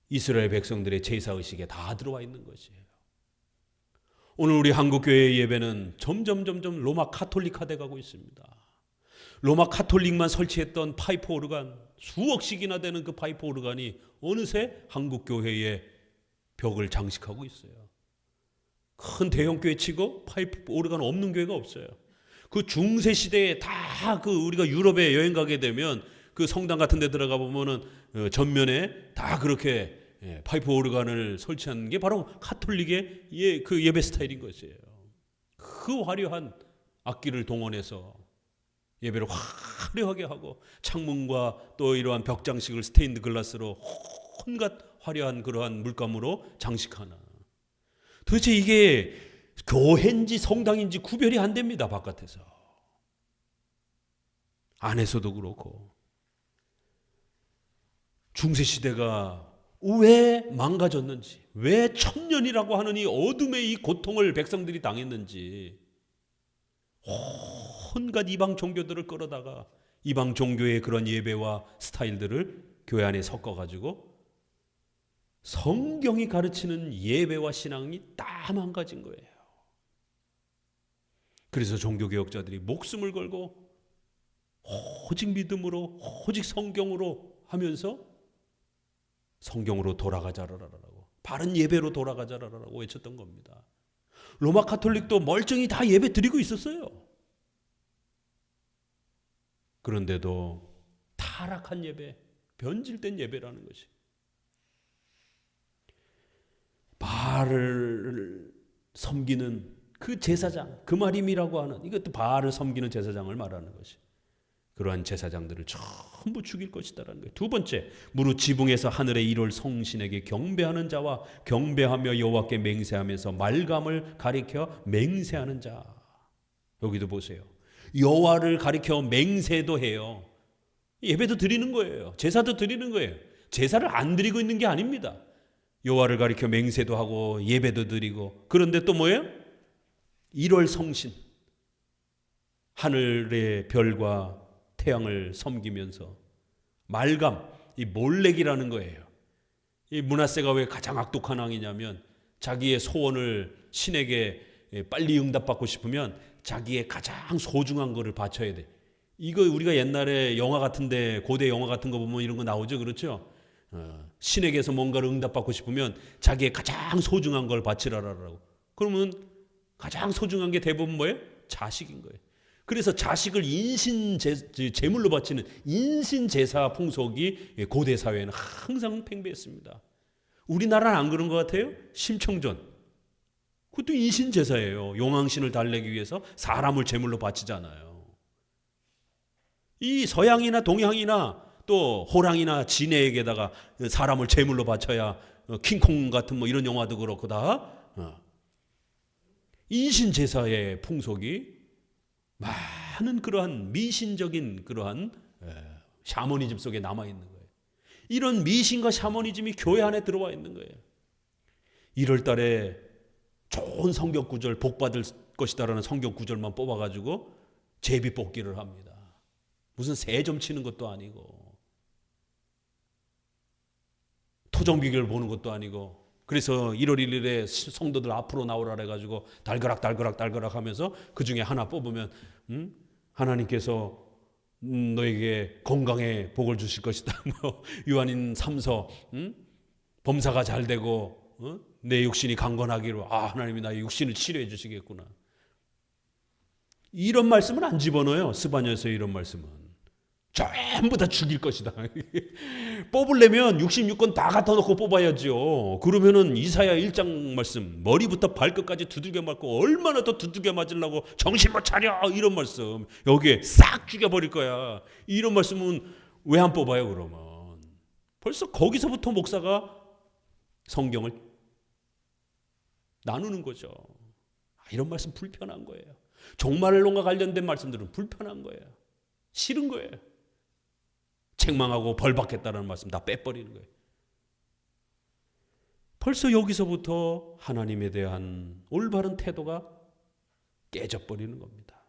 이스라엘 백성들의 제사의식에 다 들어와 있는 것이에요. 오늘 우리 한국교회의 예배는 점점 로마 카톨릭화돼 가고 있습니다. 로마 카톨릭만 설치했던 파이프 오르간, 수억씩이나 되는 그 파이프 오르간이 어느새 한국교회의 벽을 장식하고 있어요. 큰 대형교회 치고 파이프 오르간 없는 교회가 없어요. 그 중세 시대에 다 그 우리가 유럽에 여행 가게 되면 그 성당 같은 데 들어가 보면은 전면에 다 그렇게 파이프 오르간을 설치한 게 바로 카톨릭의 그 예배 스타일인 것이에요. 그 화려한 악기를 동원해서 예배를 화려하게 하고, 창문과 또 이러한 벽 장식을 스테인드 글라스로 온갖 화려한 그러한 물감으로 장식하는, 도대체 이게 교회인지 성당인지 구별이 안 됩니다. 바깥에서, 안에서도 그렇고. 중세시대가 왜 망가졌는지, 왜 천년이라고 하는 이 어둠의 이 고통을 백성들이 당했는지, 온갖 이방 종교들을 끌어다가 이방 종교의 그런 예배와 스타일들을 교회 안에 섞어가지고 성경이 가르치는 예배와 신앙이 다 망가진 거예요. 그래서 종교개혁자들이 목숨을 걸고 오직 믿음으로, 오직 성경으로 하면서 성경으로 돌아가자라고, 바른 예배로 돌아가자라고 외쳤던 겁니다. 로마 카톨릭도 멀쩡히 다 예배 드리고 있었어요. 그런데도 타락한 예배, 변질된 예배라는 것이, 바알을 섬기는 그 제사장, 그마림이라고 하는, 이것도 바알을 섬기는 제사장을 말하는 것이, 그러한 제사장들을 전부 죽일 것이다라는 거예요. 두 번째, 무릇 지붕에서 하늘의 일월 성신에게 경배하는 자와 경배하며 여호와께 맹세하면서 말감을 가리켜 맹세하는 자. 여기도 보세요. 여호와를 가리켜 맹세도 해요. 예배도 드리는 거예요. 제사도 드리는 거예요. 제사를 안 드리고 있는 게 아닙니다. 여호와를 가리켜 맹세도 하고 예배도 드리고, 그런데 또 뭐예요? 1월 성신, 하늘의 별과 태양을 섬기면서 말감, 이 몰렉이라는 거예요. 이 므낫세가 왜 가장 악독한 왕이냐면, 자기의 소원을 신에게 빨리 응답받고 싶으면 자기의 가장 소중한 거를 바쳐야 돼. 이거 우리가 옛날에 영화 같은데, 고대 영화 같은 거 보면 이런 거 나오죠, 그렇죠? 신에게서 뭔가를 응답받고 싶으면 자기의 가장 소중한 걸 바치라라고. 그러면 가장 소중한 게 대부분 뭐예요? 자식인 거예요. 그래서 자식을 제물로 바치는 인신제사 풍속이 고대 사회에는 항상 팽배했습니다. 우리나라는 안 그런 것 같아요? 심청전, 그것도 인신제사예요. 용왕신을 달래기 위해서 사람을 제물로 바치잖아요. 이 서양이나 동양이나 또 호랑이나 지네에게다가 사람을 제물로 바쳐야, 킹콩 같은 뭐 이런 영화도 그렇고 다 인신제사의 풍속이 많은 그러한 미신적인 그러한 샤머니즘 속에 남아있는 거예요. 이런 미신과 샤머니즘이 교회 안에 들어와 있는 거예요. 1월 달에 좋은 성경 구절, 복받을 것이다라는 성경 구절만 뽑아가지고 제비 뽑기를 합니다. 무슨 새 좀 치는 것도 아니고, 토종비결 보는 것도 아니고, 그래서 1월 1일에 성도들 앞으로 나오라 해가지고 달그락 하면서 그 중에 하나 뽑으면 하나님께서 너에게 건강에 복을 주실 것이다. 뭐 요한인 3서 범사가 잘 되고 내 육신이 강건하기로, 하나님이 나의 육신을 치료해 주시겠구나. 이런 말씀은 안 집어넣어요. 스바냐서의 이런 말씀은. 전부 다 죽일 것이다. 뽑으려면 66권 다 갖다 놓고 뽑아야죠. 그러면은 이사야 1장 말씀, 머리부터 발끝까지 두들겨 맞고 얼마나 더 두들겨 맞으려고 정신 못 차려, 이런 말씀 여기에 싹 죽여버릴 거야. 이런 말씀은 왜 안 뽑아요? 그러면 벌써 거기서부터 목사가 성경을 나누는 거죠. 이런 말씀 불편한 거예요. 종말론과 관련된 말씀들은 불편한 거예요. 싫은 거예요. 책망하고 벌받겠다는 말씀 다 빼버리는 거예요. 벌써 여기서부터 하나님에 대한 올바른 태도가 깨져버리는 겁니다.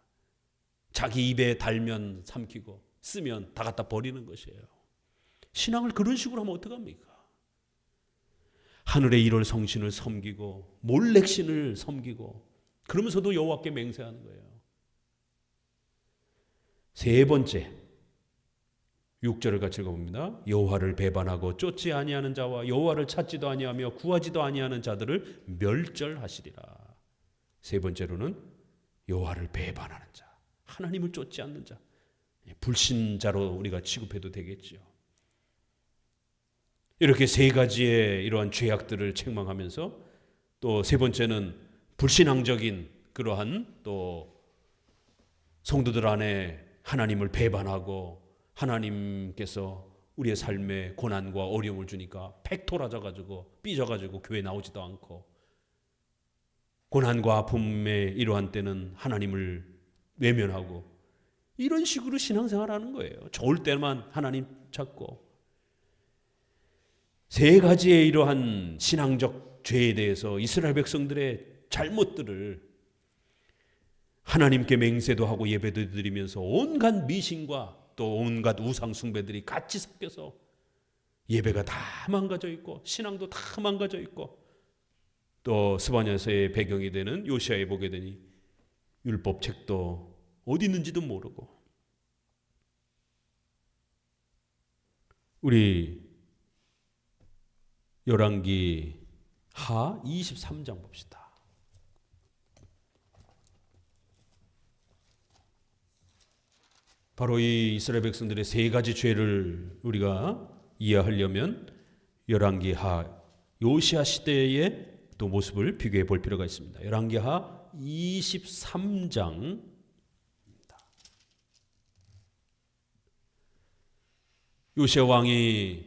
자기 입에 달면 삼키고 쓰면 다 갖다 버리는 것이에요. 신앙을 그런 식으로 하면 어떡합니까? 하늘의 일월 성신을 섬기고 몰렉신을 섬기고 그러면서도 여호와께 맹세하는 거예요. 세 번째, 6절을 같이 읽어봅니다. 여호와를 배반하고 쫓지 아니하는 자와 여호와를 찾지도 아니하며 구하지도 아니하는 자들을 멸절하시리라. 세 번째로는 여호와를 배반하는 자, 하나님을 쫓지 않는 자, 불신자로 우리가 취급해도 되겠죠. 이렇게 세 가지의 이러한 죄악들을 책망하면서 또 세 번째는 불신앙적인 그러한 또 성도들 안에 하나님을 배반하고 하나님께서 우리의 삶에 고난과 어려움을 주니까 팩토라져가지고 삐져가지고 교회 나오지도 않고 고난과 아픔의 이러한 때는 하나님을 외면하고 이런 식으로 신앙생활하는 거예요. 좋을 때만 하나님 찾고 세 가지의 이러한 신앙적 죄에 대해서 이스라엘 백성들의 잘못들을 하나님께 맹세도 하고 예배도 드리면서 온갖 미신과 또 온갖 우상 숭배들이 같이 섞여서 예배가 다 망가져 있고 신앙도 다 망가져 있고 또 스바냐서의 배경이 되는 요시아에 보게 되니 율법책도 어디 있는지도 모르고 우리 열왕기 하 23장 봅시다. 바로 이 이스라엘 백성들의 세 가지 죄를 우리가 이해하려면 열왕기 하 요시아 시대의 또 모습을 비교해 볼 필요가 있습니다. 열왕기 하 23장 요시아 왕이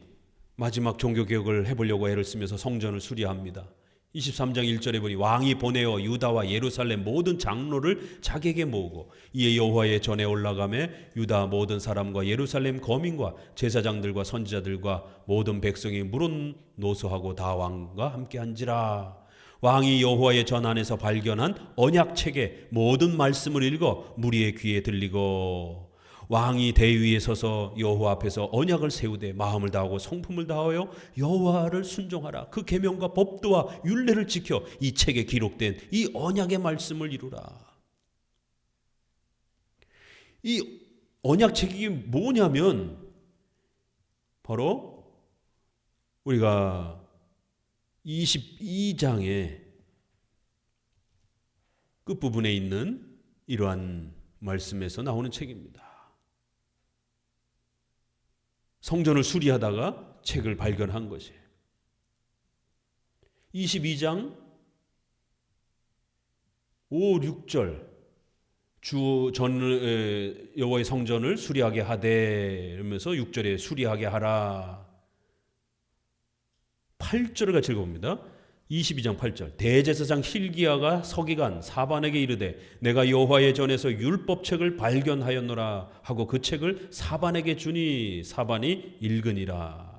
마지막 종교개혁을 해보려고 애를 쓰면서 성전을 수리합니다. 23장 1절에 보니 왕이 보내어 유다와 예루살렘 모든 장로를 자기에게 모으고 이에 여호와의 전에 올라가매 유다 모든 사람과 예루살렘 거민과 제사장들과 선지자들과 모든 백성이 물은 노소하고 다 왕과 함께 한지라. 왕이 여호와의 전 안에서 발견한 언약책의 모든 말씀을 읽어 무리의 귀에 들리고 왕이 대위에 서서 여호와 앞에서 언약을 세우되 마음을 다하고 성품을 다하여 여호와를 순종하라. 그 계명과 법도와 율례를 지켜 이 책에 기록된 이 언약의 말씀을 이루라. 이 언약책이 뭐냐면 바로 우리가 22장의 끝부분에 있는 이러한 말씀에서 나오는 책입니다. 성전을 수리하다가 책을 발견한 것이에요. 22장 5, 6절 여호와의 성전을 수리하게 하되 이러면서 6절에 수리하게 하라. 8절을 같이 읽어봅니다. 22장 8절 대제사장 hil기야가 서기관 사반에게 이르되 내가 여호와의 전에서 율법책을 발견하였노라 하고 그 책을 사반에게 주니 사반이 읽으니라.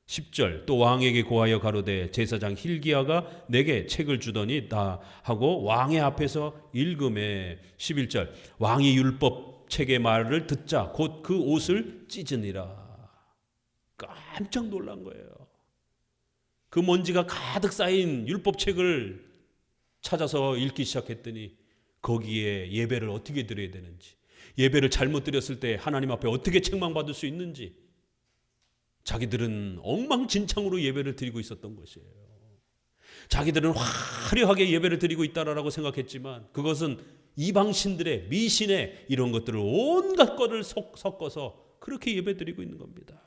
10절 또 왕에게 고하여 가로되 제사장 hil기야가 내게 책을 주더니 다 하고 왕의 앞에서 읽음에 11절 왕이 율법책의 말을 듣자 곧 그 옷을 찢으니라. 깜짝 놀란 거예요. 그 먼지가 가득 쌓인 율법책을 찾아서 읽기 시작했더니 거기에 예배를 어떻게 드려야 되는지, 예배를 잘못 드렸을 때 하나님 앞에 어떻게 책망받을 수 있는지 자기들은 엉망진창으로 예배를 드리고 있었던 것이에요. 자기들은 화려하게 예배를 드리고 있다라고 생각했지만 그것은 이방신들의 미신의 이런 것들을 온갖 것을 섞어서 그렇게 예배드리고 있는 겁니다.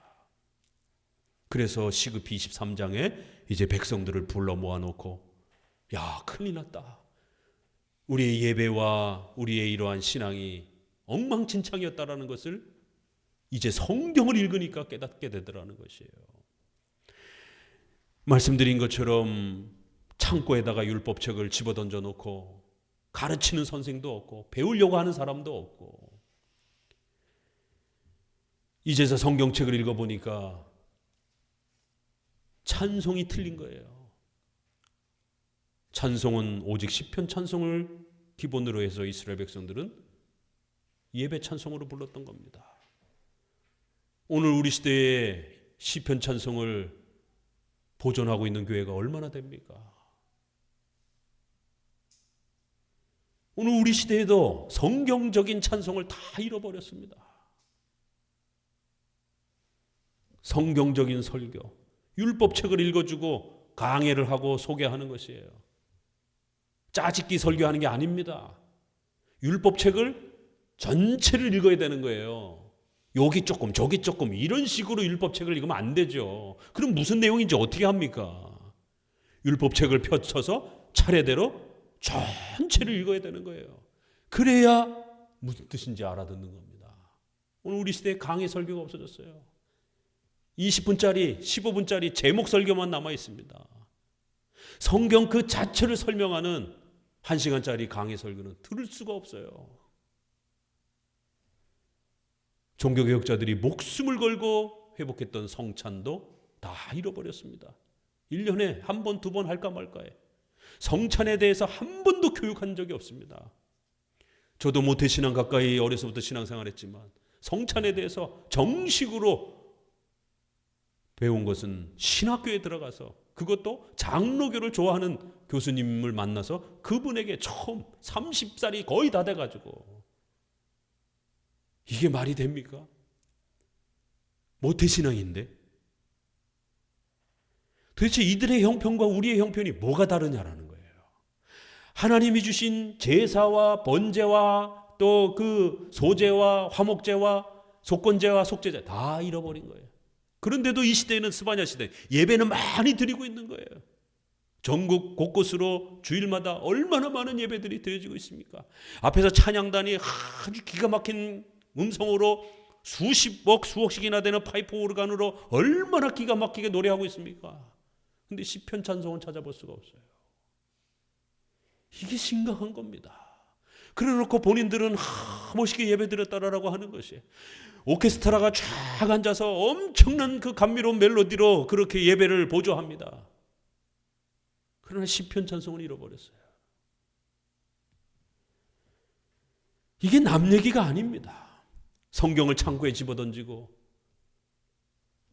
그래서 시급히 23장에 이제 백성들을 불러 모아놓고 야, 큰일 났다. 우리의 예배와 우리의 이러한 신앙이 엉망진창이었다라는 것을 이제 성경을 읽으니까 깨닫게 되더라는 것이에요. 말씀드린 것처럼 창고에다가 율법책을 집어던져 놓고 가르치는 선생도 없고 배우려고 하는 사람도 없고 이제서 성경책을 읽어보니까 찬송이 틀린 거예요. 찬송은 오직 시편 찬송을 기본으로 해서 이스라엘 백성들은 예배 찬송으로 불렀던 겁니다. 오늘 우리 시대에 시편 찬송을 보존하고 있는 교회가 얼마나 됩니까? 오늘 우리 시대에도 성경적인 찬송을 다 잃어버렸습니다. 성경적인 설교, 율법책을 읽어주고 강해를 하고 소개하는 것이에요. 짜집기 설교하는 게 아닙니다. 율법책을 전체를 읽어야 되는 거예요. 여기 조금 저기 조금 이런 식으로 율법책을 읽으면 안 되죠. 그럼 무슨 내용인지 어떻게 합니까? 율법책을 펼쳐서 차례대로 전체를 읽어야 되는 거예요. 그래야 무슨 뜻인지 알아듣는 겁니다. 오늘 우리 시대에 강의 설교가 없어졌어요. 20분짜리 15분짜리 제목 설교만 남아 있습니다. 성경 그 자체를 설명하는 1시간짜리 강의 설교는 들을 수가 없어요. 종교개혁자들이 목숨을 걸고 회복했던 성찬도 다 잃어버렸습니다. 1년에 한 번, 두 번 할까 말까에. 성찬에 대해서 한 번도 교육한 적이 없습니다. 저도 모태신앙 가까이 어려서부터 신앙생활했지만 성찬에 대해서 정식으로 배운 것은 신학교에 들어가서 그것도 장로교를 좋아하는 교수님을 만나서 그분에게 처음 30살이 거의 다 돼가지고 이게 말이 됩니까? 모태신앙인데 도대체 이들의 형편과 우리의 형편이 뭐가 다르냐라는 거예요. 하나님이 주신 제사와 번제와 또 그 소제와 화목제와 속건제와 속제제 다 잃어버린 거예요. 그런데도 이 시대에는 스바냐 시대 예배는 많이 드리고 있는 거예요. 전국 곳곳으로 주일마다 얼마나 많은 예배들이 드려지고 있습니까? 앞에서 찬양단이 아주 기가 막힌 음성으로 수십억 수억씩이나 되는 파이프 오르간으로 얼마나 기가 막히게 노래하고 있습니까? 근데 시편 찬송은 찾아볼 수가 없어요. 이게 심각한 겁니다. 그래놓고 본인들은 멋있게 예배드렸다라고 하는 것이 오케스트라가 쫙 앉아서 엄청난 그 감미로운 멜로디로 그렇게 예배를 보조합니다. 그러나 시편 찬송을 잃어버렸어요. 이게 남 얘기가 아닙니다. 성경을 창고에 집어던지고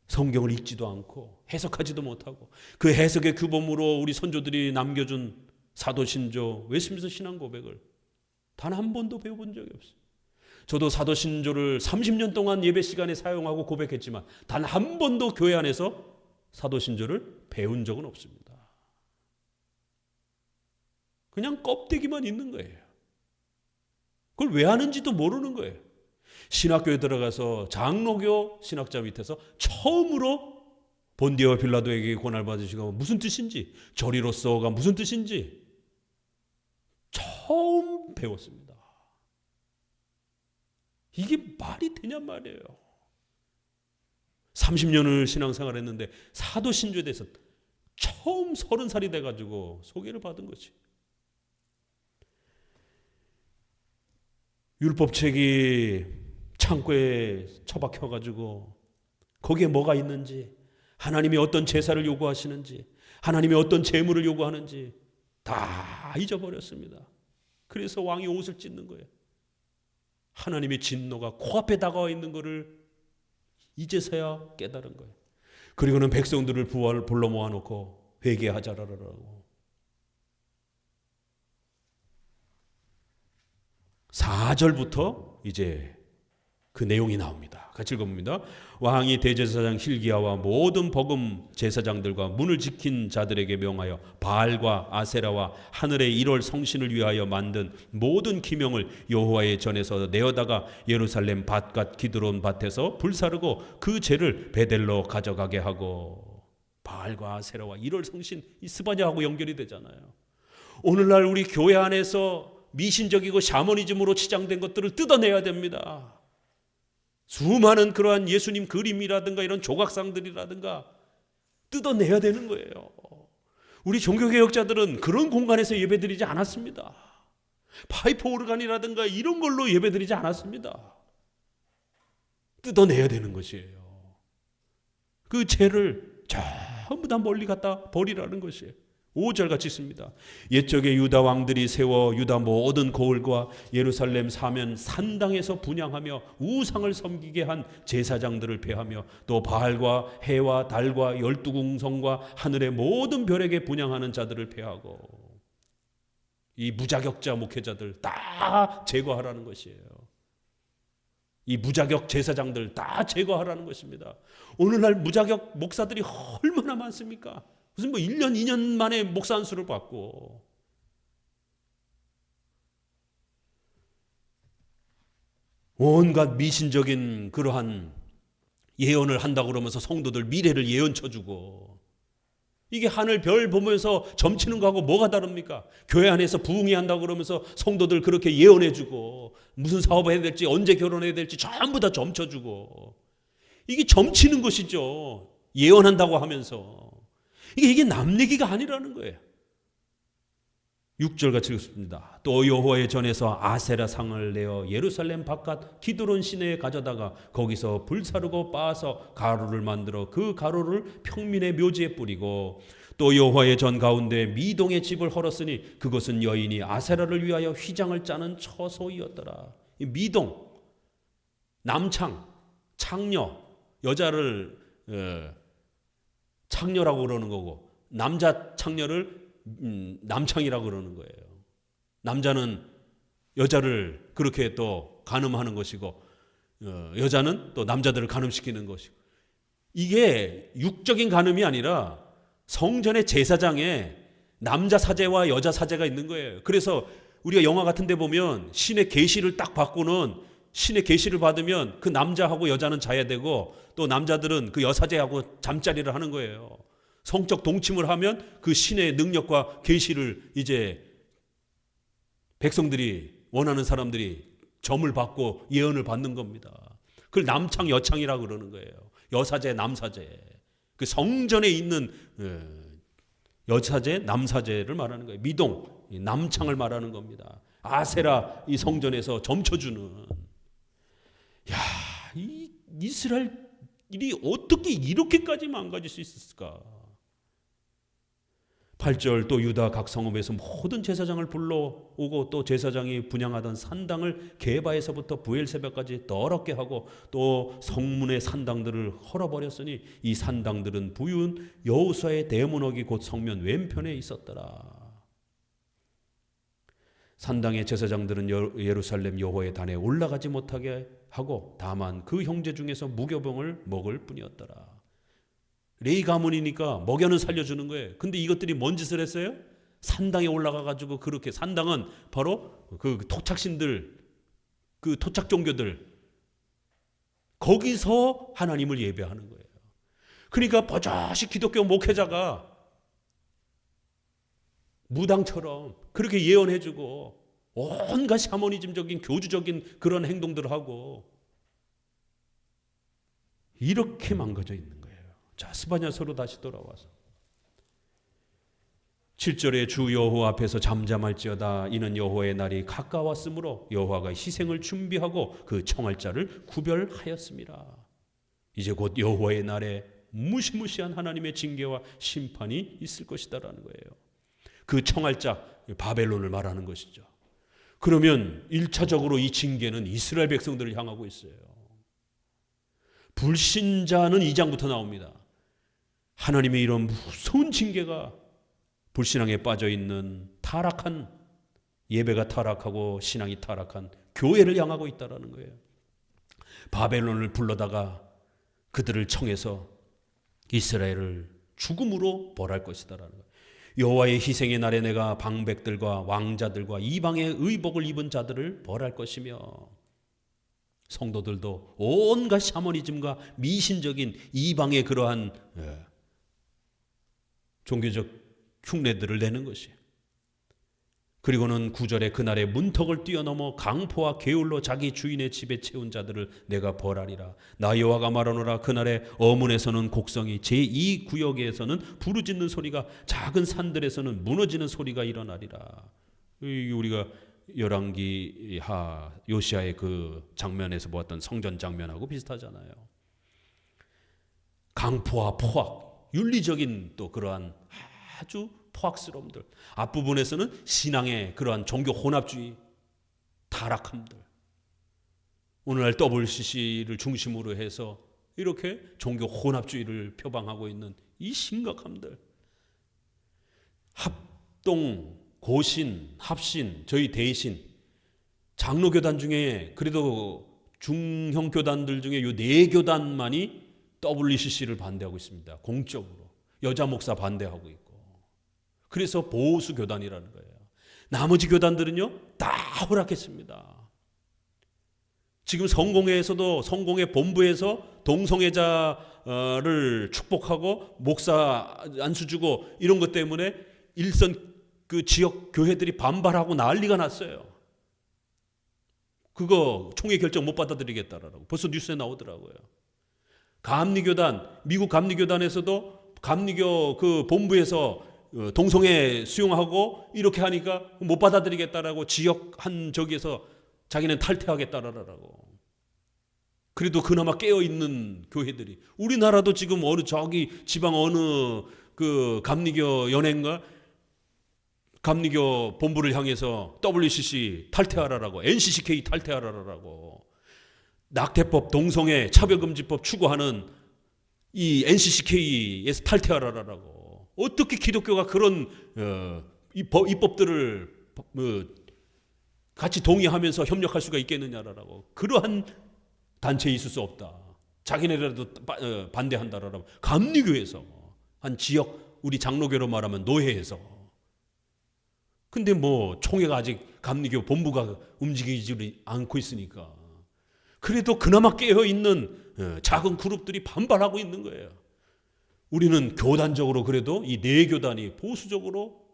성경을 읽지도 않고 해석하지도 못하고 그 해석의 규범으로 우리 선조들이 남겨준 사도신조 웨스트민스터 신앙 고백을 단 한 번도 배워본 적이 없어요. 저도 사도신조를 30년 동안 예배 시간에 사용하고 고백했지만 단 한 번도 교회 안에서 사도신조를 배운 적은 없습니다. 그냥 껍데기만 있는 거예요. 그걸 왜 하는지도 모르는 거예요. 신학교에 들어가서 장로교 신학자 밑에서 처음으로 본디와 빌라도에게 고난을 받으시고 무슨 뜻인지 저리로서가 무슨 뜻인지 처음 배웠습니다. 이게 말이 되냔 말이에요. 30년을 신앙생활을 했는데 사도신조에 대해서 처음 30살이 돼가지고 소개를 받은 거지. 율법책이 창고에 처박혀가지고 거기에 뭐가 있는지 하나님이 어떤 제사를 요구하시는지 하나님이 어떤 제물을 요구하는지 다 잊어버렸습니다. 그래서 왕이 옷을 찢는 거예요. 하나님의 진노가 코앞에 다가와 있는 것을 이제서야 깨달은 거예요. 그리고는 백성들을 불러 모아놓고 회개하자라고 4절부터 이제 그 내용이 나옵니다. 같이 읽어봅니다. 왕이 대제사장 hil기야와 모든 버금 제사장들과 문을 지킨 자들에게 명하여 바알과 아세라와 하늘의 1월 성신을 위하여 만든 모든 기명을 여호와의 전에서 내어다가 예루살렘 밭갓 기드론 밭에서 불사르고 그 죄를 베델로 가져가게 하고. 바알과 아세라와 1월 성신, 이 스바냐하고 연결이 되잖아요. 오늘날 우리 교회 안에서 미신적이고 샤머니즘으로 치장된 것들을 뜯어내야 됩니다. 수많은 그러한 예수님 그림이라든가 이런 조각상들이라든가 뜯어내야 되는 거예요. 우리 종교개혁자들은 그런 공간에서 예배드리지 않았습니다. 파이프 오르간이라든가 이런 걸로 예배드리지 않았습니다. 뜯어내야 되는 것이에요. 그 죄를 전부 다 멀리 갖다 버리라는 것이에요. 5절 같이 있습니다. 옛적에 유다 왕들이 세워 유다 모든 고을과 예루살렘 사면 산당에서 분향하며 우상을 섬기게 한 제사장들을 폐하며 또 바알과 해와 달과 12궁성과 하늘의 모든 별에게 분향하는 자들을 폐하고. 이 무자격자 목회자들 다 제거하라는 것이에요. 이 무자격 제사장들 다 제거하라는 것입니다. 오늘날 무자격 목사들이 얼마나 많습니까? 무슨 1년, 2년 만에 목사 안수를 받고. 온갖 미신적인 그러한 예언을 한다고 그러면서 성도들 미래를 예언쳐주고. 이게 하늘 별 보면서 점치는 거하고 뭐가 다릅니까? 교회 안에서 부흥이 한다고 그러면서 성도들 그렇게 예언해주고 무슨 사업을 해야 될지 언제 결혼해야 될지 전부 다 점쳐주고. 이게 점치는 것이죠. 예언한다고 하면서. 이게 남 얘기가 아니라는 거예요. 6절 같이 읽습니다. 또 여호와의 전에서 아세라 상을 내어 예루살렘 바깥 기드론 시내에 가져다가 거기서 불사르고 빻아서 가루를 만들어 그 가루를 평민의 묘지에 뿌리고 또 여호와의 전 가운데 미동의 집을 헐었으니 그것은 여인이 아세라를 위하여 휘장을 짜는 처소이었더라. 이 미동, 남창, 창녀, 여자를 창녀라고 그러는 거고 남자 창녀를 남창이라고 그러는 거예요. 남자는 여자를 그렇게 또 간음하는 것이고 여자는 또 남자들을 간음시키는 것이고. 이게 육적인 간음이 아니라 성전의 제사장에 남자 사제와 여자 사제가 있는 거예요. 그래서 우리가 영화 같은 데 보면 신의 계시를 딱 받고는 신의 계시를 받으면 그 남자하고 여자는 자야 되고 또 남자들은 그 여사제하고 잠자리를 하는 거예요. 성적 동침을 하면 그 신의 능력과 계시를 이제 백성들이 원하는 사람들이 점을 받고 예언을 받는 겁니다. 그걸 남창 여창이라고 그러는 거예요. 여사제 남사제. 그 성전에 있는 여사제 남사제를 말하는 거예요. 미동 남창을 말하는 겁니다. 아세라 이 성전에서 점쳐주는. 야, 이 이스라엘이 어떻게 이렇게까지 망가질 수 있었을까? 8절 또 유다 각 성읍에서 모든 제사장을 불러오고 또 제사장이 분향하던 산당을 게바에서부터 부엘세바까지 더럽게 하고 또 성문의 산당들을 헐어버렸으니 이 산당들은 부유한 여호수아의 대문옥이 곧 성면 왼편에 있었더라. 산당의 제사장들은 예루살렘 여호와의 단에 올라가지 못하게 하고 다만 그 형제 중에서 무교병을 먹을 뿐이었더라. 레위 가문이니까 먹여는 살려주는 거예요. 근데 이것들이 뭔 짓을 했어요? 산당에 올라가가지고 그렇게. 산당은 바로 그 토착신들, 그 토착 종교들, 거기서 하나님을 예배하는 거예요. 그러니까 버젓이 기독교 목회자가 무당처럼 그렇게 예언해주고 온갖 샤머니즘적인 교주적인 그런 행동들을 하고 이렇게 망가져 있는 거예요. 자, 스바냐서로 다시 돌아와서 7절에 주 여호와 앞에서 잠잠할지어다 이는 여호와의 날이 가까웠으므로 여호와가 희생을 준비하고 그 청할 자를 구별하였습니다. 이제 곧 여호와의 날에 무시무시한 하나님의 징계와 심판이 있을 것이다라는 거예요. 그 청할 자 바벨론을 말하는 것이죠. 그러면 1차적으로 이 징계는 이스라엘 백성들을 향하고 있어요. 불신자는 2장부터 나옵니다. 하나님의 이런 무서운 징계가 불신앙에 빠져있는 타락한, 예배가 타락하고 신앙이 타락한 교회를 향하고 있다는 거예요. 바벨론을 불러다가 그들을 청해서 이스라엘을 죽음으로 벌할 것이다라는 거예요. 여호와의 희생의 날에 내가 방백들과 왕자들과 이방의 의복을 입은 자들을 벌할 것이며, 성도들도 온갖 샤머니즘과 미신적인 이방의 그러한 종교적 흉내들을 내는 것이에요. 그리고는 9절에 그날의 문턱을 뛰어넘어 강포와 개울로 자기 주인의 집에 채운 자들을 내가 벌하리라. 나 여호와가 말하노라. 그날의 어문에서는 곡성이, 제2구역에서는 부르짖는 소리가, 작은 산들에서는 무너지는 소리가 일어나리라. 우리가 열왕기하 요시아의 그 장면에서 보았던 성전 장면하고 비슷하잖아요. 강포와 포악, 윤리적인 또 그러한 아주 포악스러움들, 앞부분에서는 신앙의 그러한 종교 혼합주의, 타락함들, 오늘날 WCC를 중심으로 해서 이렇게 종교 혼합주의를 표방하고 있는 이 심각함들, 합동, 고신, 합신, 저희 대신 장로교단 중에 그래도 중형 교단들 중에 요 4교단만이 WCC를 반대하고 있습니다. 공적으로 여자 목사 반대하고 있고, 그래서 보수 교단이라는 거예요. 나머지 교단들은요 다 허락했습니다. 지금 성공회에서도, 성공회 본부에서 동성애자를 축복하고 목사 안수 주고 이런 것 때문에 일선 그 지역 교회들이 반발하고 난리가 났어요. 그거 총회 결정 못 받아들이겠다라고 벌써 뉴스에 나오더라고요. 감리교단, 미국 감리교단에서도 감리교 그 본부에서 동성애 수용하고 이렇게 하니까 못 받아들이겠다라고 지역 한 저기에서 자기는 탈퇴하겠다라고. 그래도 그나마 깨어있는 교회들이, 우리나라도 지금 어느 저기 지방 어느 그 감리교 연회인가 감리교 본부를 향해서 WCC 탈퇴하라라고, NCCK 탈퇴하라라고, 낙태법, 동성애, 차별금지법 추구하는 이 NCCK에서 탈퇴하라라고. 어떻게 기독교가 그런 입법들을 같이 동의하면서 협력할 수가 있겠느냐라고. 그러한 단체에 있을 수 없다. 자기네라도 반대한다라고. 감리교에서, 한 지역, 우리 장로교로 말하면 노회에서. 근데 뭐 총회가 아직 감리교 본부가 움직이지 않고 있으니까 그래도 그나마 깨어있는 작은 그룹들이 반발하고 있는 거예요. 우리는 교단적으로 그래도 이 4교단이 보수적으로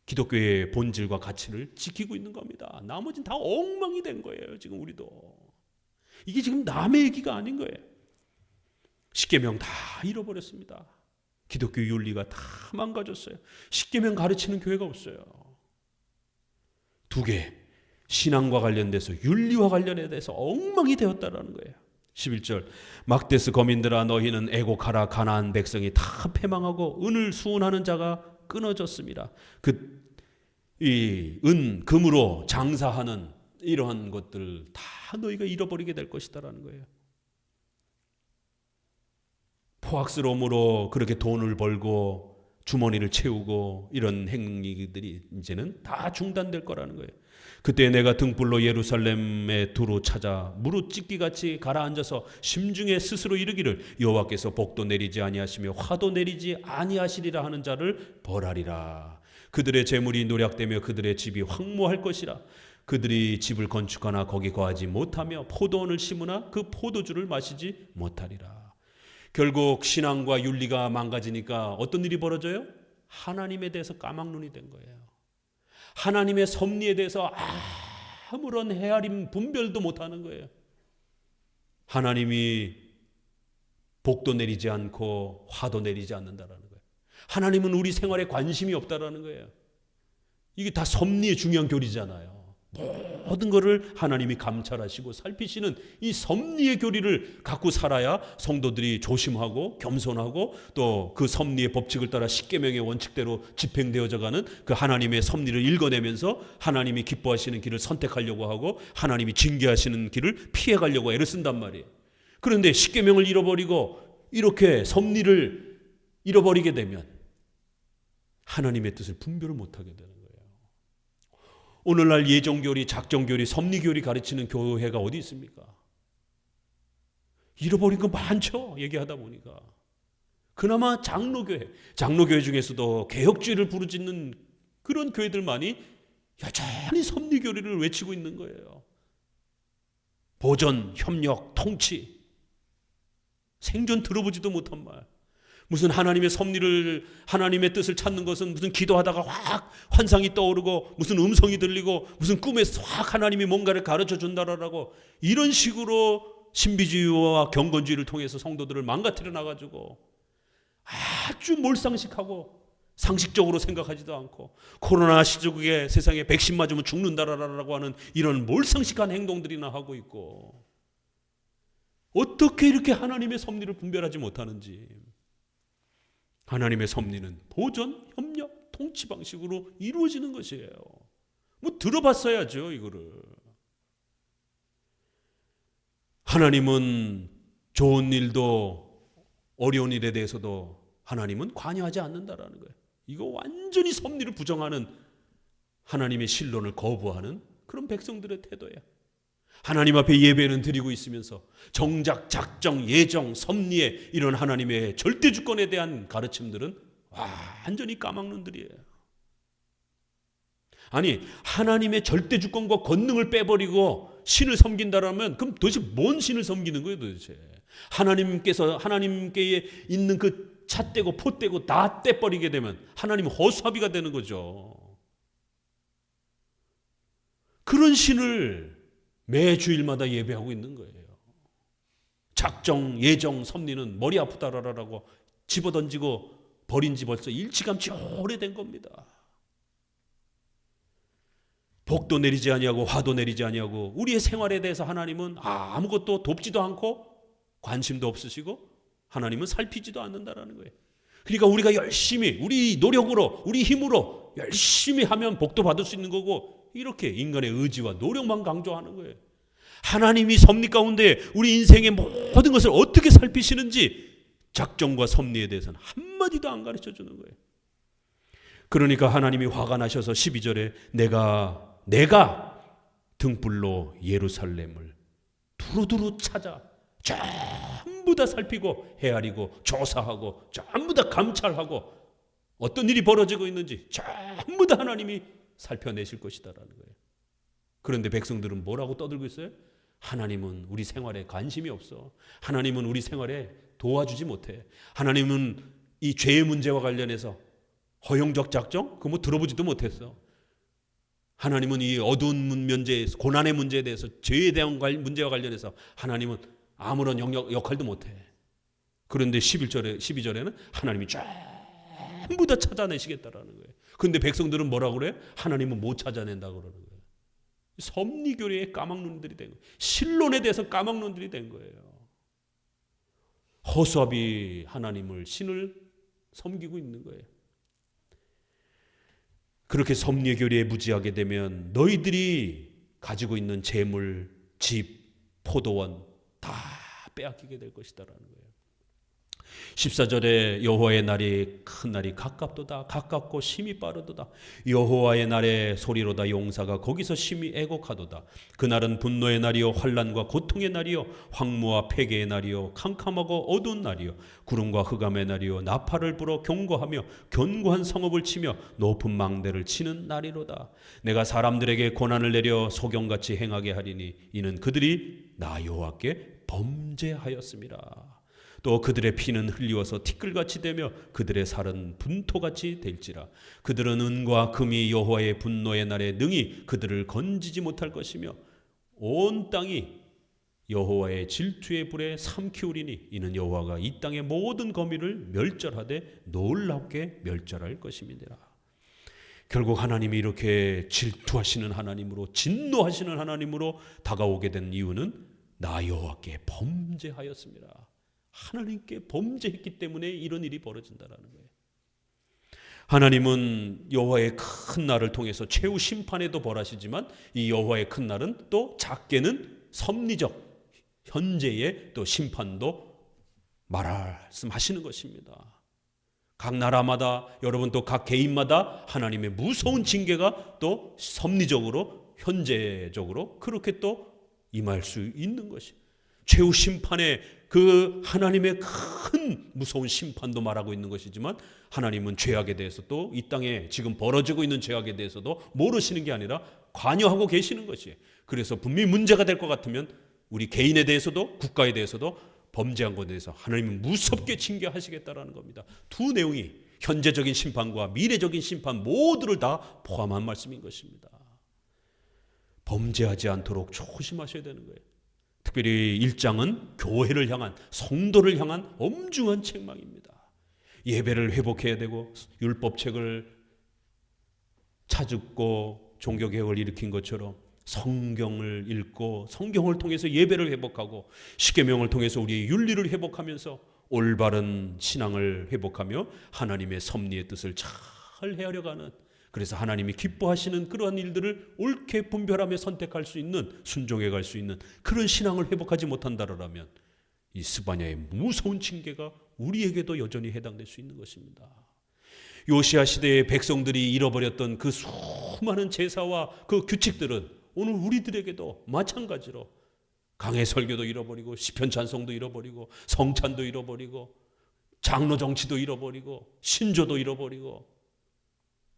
기독교의 본질과 가치를 지키고 있는 겁니다. 나머지는 다 엉망이 된 거예요. 지금 우리도. 이게 지금 남의 얘기가 아닌 거예요. 십계명 다 잃어버렸습니다. 기독교 윤리가 다 망가졌어요. 십계명 가르치는 교회가 없어요. 2개, 신앙과 관련돼서, 윤리와 관련해서 엉망이 되었다라는 거예요. 11절, 막데스 거민들아 너희는 애곡하라. 가나안 백성이 다 패망하고 은을 수운하는 자가 끊어졌습니다. 이 금으로 장사하는 이러한 것들 다 너희가 잃어버리게 될 것이다라는 거예요. 포악스러움으로 그렇게 돈을 벌고 주머니를 채우고 이런 행위들이 이제는 다 중단될 거라는 거예요. 그때 내가 등불로 예루살렘에 두루 찾아 무릇 찢기같이 가라앉아서 심중에 스스로 이르기를 여호와께서 복도 내리지 아니하시며 화도 내리지 아니하시리라 하는 자를 벌하리라. 그들의 재물이 노략되며 그들의 집이 황무할 것이라. 그들이 집을 건축하나 거기 거하지 못하며 포도원을 심으나 그 포도주를 마시지 못하리라. 결국 신앙과 윤리가 망가지니까 어떤 일이 벌어져요? 하나님에 대해서 까막눈이 된 거예요. 하나님의 섭리에 대해서 아무런 헤아림 분별도 못하는 거예요. 하나님이 복도 내리지 않고 화도 내리지 않는다라는 거예요. 하나님은 우리 생활에 관심이 없다라는 거예요. 이게 다 섭리의 중요한 교리잖아요. 모든 것을 하나님이 감찰하시고 살피시는 이 섭리의 교리를 갖고 살아야 성도들이 조심하고 겸손하고 또 그 섭리의 법칙을 따라 십계명의 원칙대로 집행되어져 가는 그 하나님의 섭리를 읽어내면서 하나님이 기뻐하시는 길을 선택하려고 하고 하나님이 징계하시는 길을 피해가려고 애를 쓴단 말이에요. 그런데 십계명을 잃어버리고 이렇게 섭리를 잃어버리게 되면 하나님의 뜻을 분별을 못하게 되는 거예요. 오늘날 예정교리, 작정교리, 섭리교리 가르치는 교회가 어디 있습니까? 잃어버린 거 많죠. 얘기하다 보니까. 그나마 장로교회 중에서도 개혁주의를 부르짖는 그런 교회들만이 여전히 섭리교리를 외치고 있는 거예요. 보전, 협력, 통치. 생전 들어보지도 못한 말. 무슨 하나님의 섭리를, 하나님의 뜻을 찾는 것은 무슨 기도하다가 확 환상이 떠오르고 무슨 음성이 들리고 무슨 꿈에서 확 하나님이 뭔가를 가르쳐 준다라고 이런 식으로 신비주의와 경건주의를 통해서 성도들을 망가뜨려 나가지고 아주 몰상식하고 상식적으로 생각하지도 않고 코로나 시국에 세상에 백신 맞으면 죽는다라고 하는 이런 몰상식한 행동들이나 하고 있고 어떻게 이렇게 하나님의 섭리를 분별하지 못하는지. 하나님의 섭리는 보전, 협력, 통치 방식으로 이루어지는 것이에요. 뭐 들어봤어야죠, 이거를. 하나님은 좋은 일도 어려운 일에 대해서도 하나님은 관여하지 않는다라는 거예요. 이거 완전히 섭리를 부정하는 하나님의 신론을 거부하는 그런 백성들의 태도예요. 하나님 앞에 예배는 드리고 있으면서 정작 작정, 예정, 섭리의 이런 하나님의 절대 주권에 대한 가르침들은 완전히 까막눈들이에요. 아니, 하나님의 절대 주권과 권능을 빼버리고 신을 섬긴다라면 그럼 도대체 뭔 신을 섬기는 거예요, 도대체? 하나님께 있는 그 찻대고 포대고 다 떼버리게 되면 하나님 허수아비가 되는 거죠. 그런 신을 매 주일마다 예배하고 있는 거예요. 작정, 예정, 섭리는 머리 아프다라고 집어던지고 버린 지 벌써 일찌감치 오래된 겁니다. 복도 내리지 아니하고 화도 내리지 아니하고 우리의 생활에 대해서 하나님은 아무것도 돕지도 않고 관심도 없으시고 하나님은 살피지도 않는다라는 거예요. 그러니까 우리가 열심히 우리 노력으로 우리 힘으로 열심히 하면 복도 받을 수 있는 거고 이렇게 인간의 의지와 노력만 강조하는 거예요. 하나님이 섭리 가운데 우리 인생의 모든 것을 어떻게 살피시는지 작정과 섭리에 대해서는 한마디도 안 가르쳐 주는 거예요. 그러니까 하나님이 화가 나셔서 12절에 내가 등불로 예루살렘을 두루두루 찾아 전부 다 살피고 헤아리고 조사하고 전부 다 감찰하고 어떤 일이 벌어지고 있는지 전부 다 하나님이 살펴내실 것이다라는 거예요. 그런데 백성들은 뭐라고 떠들고 있어요? 하나님은 우리 생활에 관심이 없어. 하나님은 우리 생활에 도와주지 못해. 하나님은 이 죄의 문제와 관련해서 허용적 작정? 그거 뭐 들어보지도 못했어. 하나님은 이 어두운 문제, 고난의 문제에 대해서 죄에 대한 문제와 관련해서 하나님은 아무런 역할도 못해. 그런데 12절에는 하나님이 전부 다 찾아내시겠다라는 거예요. 그런데 백성들은 뭐라고 그래요? 하나님은 못 찾아낸다고 그러는 거예요. 섭리교리의 까막눈들이 된 거예요. 신론에 대해서 까막눈들이 된 거예요. 허수아비 하나님을 신을 섬기고 있는 거예요. 그렇게 섭리교리에 무지하게 되면 너희들이 가지고 있는 재물, 집, 포도원 다 빼앗기게 될 것이다라는 거예요. 14절에 여호와의 날이 큰 날이 가깝도다. 가깝고 심히 빠르도다. 여호와의 날의 소리로다. 용사가 거기서 심히 애곡하도다. 그날은 분노의 날이요 환난과 고통의 날이요 황무와 폐괴의 날이요 캄캄하고 어두운 날이요 구름과 흑암의 날이요 나팔을 불어 경고하며 견고한 성읍을 치며 높은 망대를 치는 날이로다. 내가 사람들에게 고난을 내려 소경같이 행하게 하리니 이는 그들이 나 여호와께 범죄하였음이라. 또 그들의 피는 흘리워서 티끌같이 되며 그들의 살은 분토같이 될지라. 그들은 은과 금이 여호와의 분노의 날에 능히 그들을 건지지 못할 것이며 온 땅이 여호와의 질투의 불에 삼키우리니 이는 여호와가 이 땅의 모든 거미를 멸절하되 놀랍게 멸절할 것입니다. 결국 하나님이 이렇게 질투하시는 하나님으로 진노하시는 하나님으로 다가오게 된 이유는 나 여호와께 범죄하였습니다. 하나님께 범죄했기 때문에 이런 일이 벌어진다는 거예요. 하나님은 여호와의 큰 날을 통해서 최후 심판에도 벌하시지만 이 여호와의 큰 날은 또 작게는 섭리적 현재의 또 심판도 말씀하시는 것입니다. 각 나라마다 여러분 또 각 개인마다 하나님의 무서운 징계가 또 섭리적으로 현재적으로 그렇게 또 임할 수 있는 것이 최후 심판의 그 하나님의 큰 무서운 심판도 말하고 있는 것이지만 하나님은 죄악에 대해서도 이 땅에 지금 벌어지고 있는 죄악에 대해서도 모르시는 게 아니라 관여하고 계시는 것이에요. 그래서 분명히 문제가 될 것 같으면 우리 개인에 대해서도 국가에 대해서도 범죄한 것에 대해서 하나님은 무섭게 징계하시겠다라는 겁니다. 두 내용이 현재적인 심판과 미래적인 심판 모두를 다 포함한 말씀인 것입니다. 범죄하지 않도록 조심하셔야 되는 거예요. 특별히 1장은 교회를 향한, 성도를 향한 엄중한 책망입니다. 예배를 회복해야 되고 율법책을 찾고 종교개혁을 일으킨 것처럼 성경을 읽고 성경을 통해서 예배를 회복하고 십계명을 통해서 우리의 윤리를 회복하면서 올바른 신앙을 회복하며 하나님의 섭리의 뜻을 잘 헤아려가는, 그래서 하나님이 기뻐하시는 그러한 일들을 옳게 분별하며 선택할 수 있는, 순종해 갈 수 있는 그런 신앙을 회복하지 못한다라면 이 스바냐의 무서운 징계가 우리에게도 여전히 해당될 수 있는 것입니다. 요시야 시대의 백성들이 잃어버렸던 그 수많은 제사와 그 규칙들은 오늘 우리들에게도 마찬가지로 강해 설교도 잃어버리고 시편 찬송도 잃어버리고 성찬도 잃어버리고 장로 정치도 잃어버리고 신조도 잃어버리고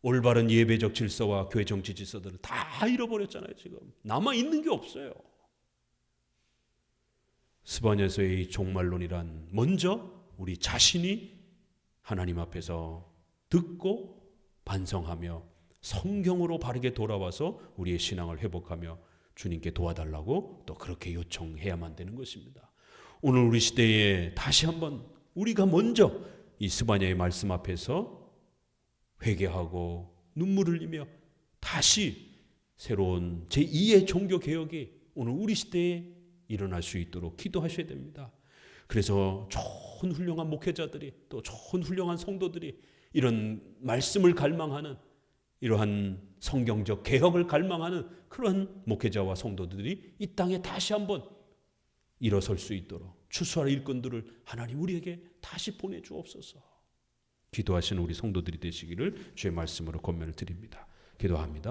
올바른 예배적 질서와 교회 정치 질서들을 다 잃어버렸잖아요. 지금 남아있는 게 없어요. 스바냐서의 종말론이란 먼저 우리 자신이 하나님 앞에서 듣고 반성하며 성경으로 바르게 돌아와서 우리의 신앙을 회복하며 주님께 도와달라고 또 그렇게 요청해야만 되는 것입니다. 오늘 우리 시대에 다시 한번 우리가 먼저 이 스바냐의 말씀 앞에서 회개하고 눈물을 흘리며 다시 새로운 제2의 종교개혁이 오늘 우리 시대에 일어날 수 있도록 기도하셔야 됩니다. 그래서 좋은 훌륭한 목회자들이 또 좋은 훌륭한 성도들이 이런 말씀을 갈망하는, 이러한 성경적 개혁을 갈망하는 그러한 목회자와 성도들이 이 땅에 다시 한번 일어설 수 있도록 추수할 일꾼들을 하나님 우리에게 다시 보내주옵소서. 기도하시는 우리 성도들이 되시기를 주의 말씀으로 권면을 드립니다. 기도합니다.